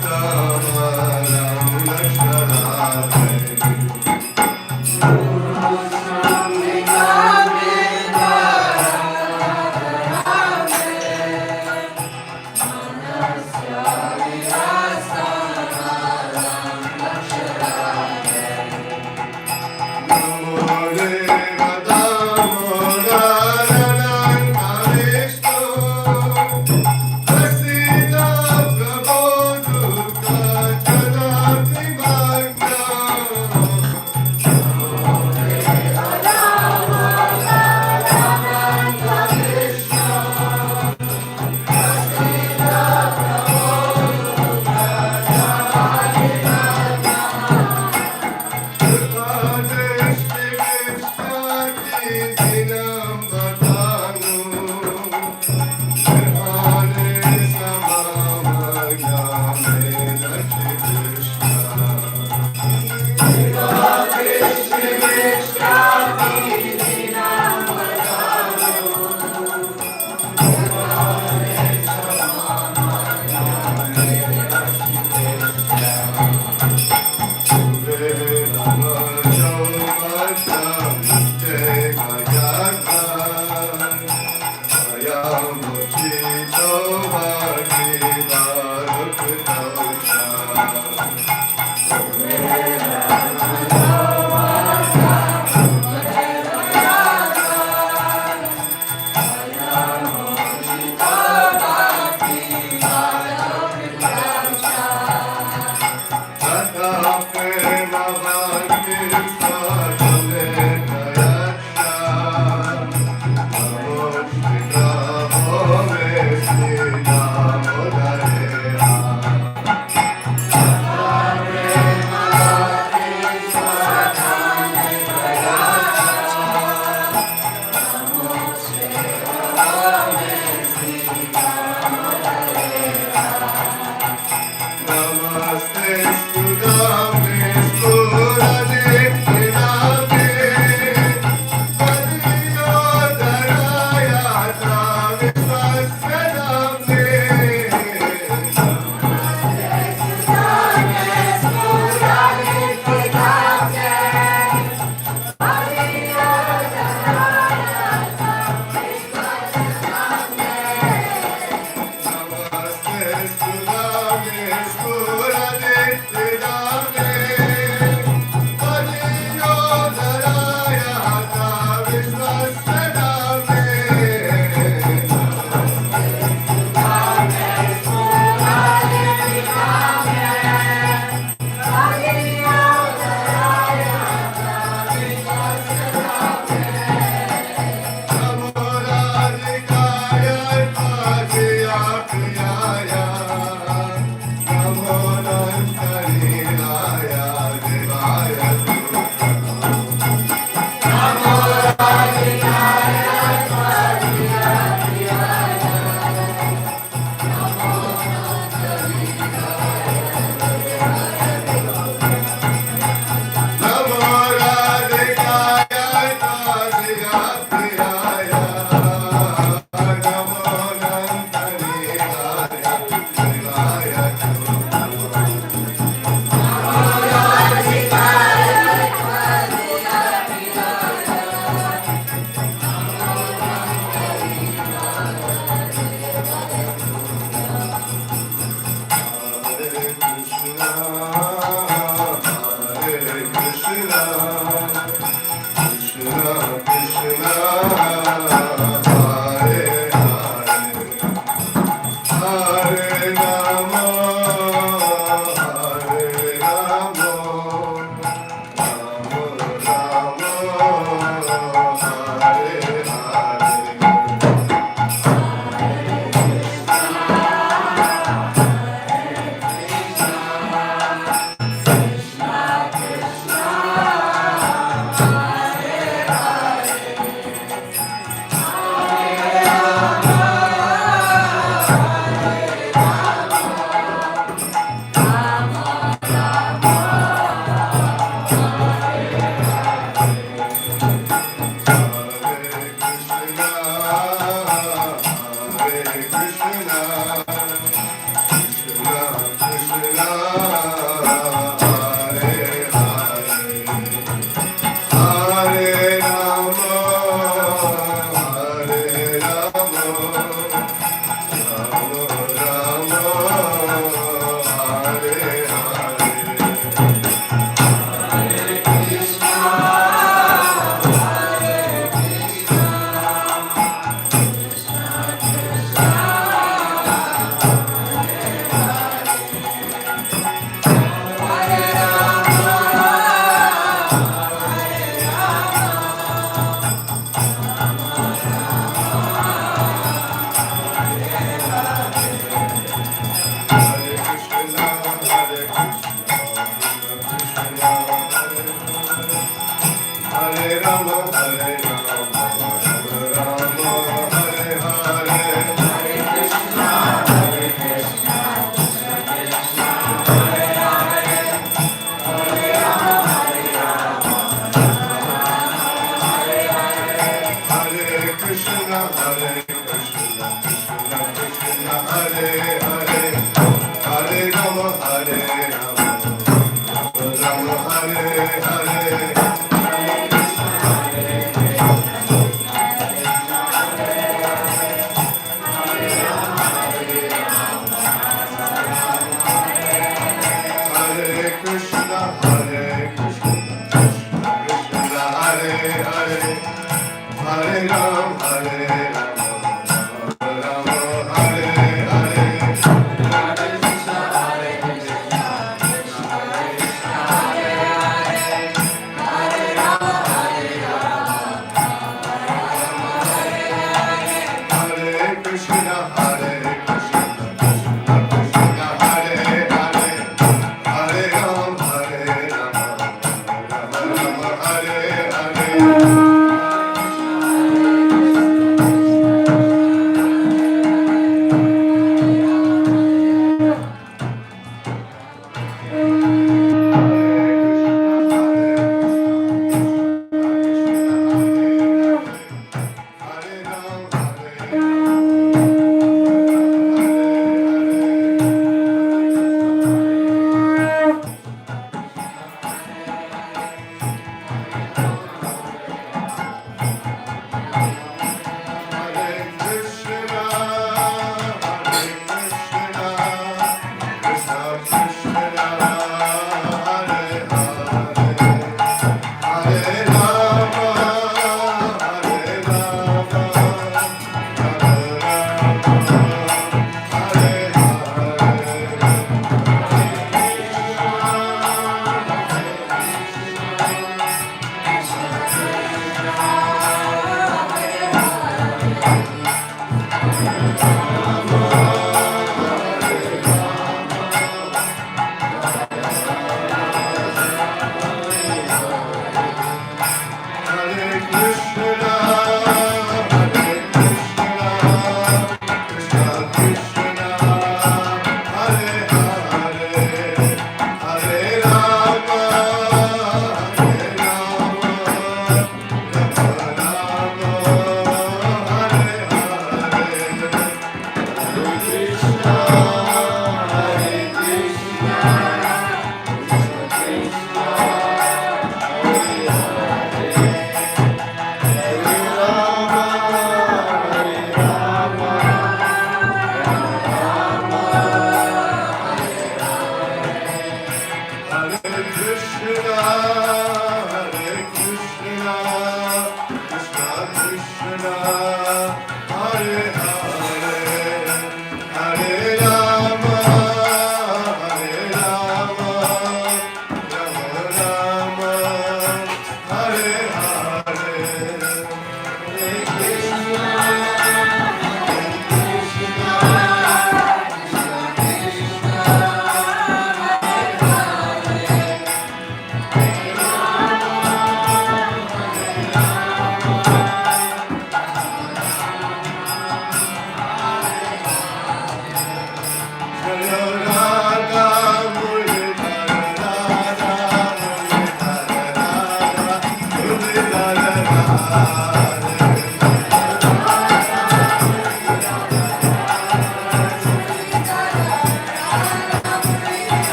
Virastamara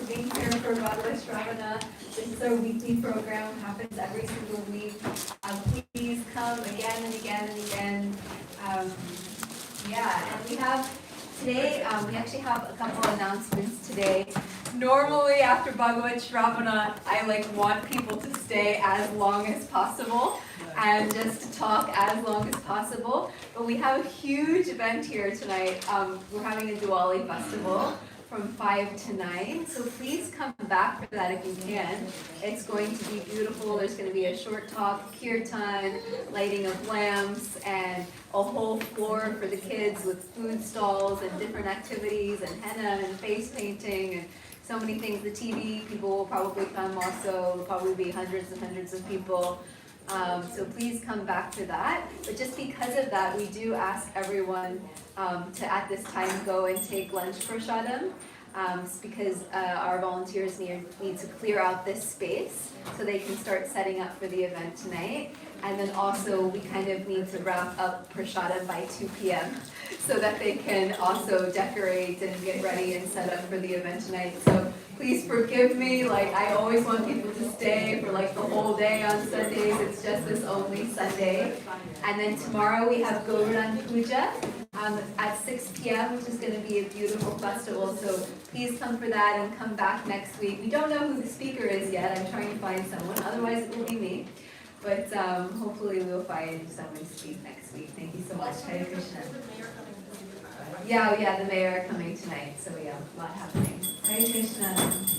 being here for Bhagavat Sravana. This is our weekly program, happens every single week. Please come again and again and again. Yeah, and we have today, we actually have a couple announcements today. Normally after Bhagavat Sravana, I want people to stay as long as possible and just to talk as long as possible. But we have a huge event here tonight. We're having a Diwali festival from 5 to 9. So please come back for that if you can. It's going to be beautiful. There's going to be a short talk, kirtan, lighting of lamps, and a whole floor for the kids with food stalls and different activities and henna and face painting and so many things. The TV people will probably come also. There'll probably be hundreds and hundreds of people. So please come back to that. But just because of that, we do ask everyone to at this time go and take lunch prasadam. Because our volunteers need to clear out this space so they can start setting up for the event tonight. And then also we kind of need to wrap up prasadam by 2 p.m. so that they can also decorate and get ready and set up for the event tonight. So please forgive me, I always want people to stay for the whole day on Sundays. It's just this only Sunday. And then tomorrow we have Garudan Puja at 6 p.m., which is going to be a beautiful festival. So please come for that and come back next week. We don't know who the speaker is yet. I'm trying to find someone. Otherwise it will be me. But hopefully we'll find someone to speak next week. Thank you so much. Hare Krishna. Yeah, the mayor coming tonight. So yeah, a lot happening. Hare Krishna.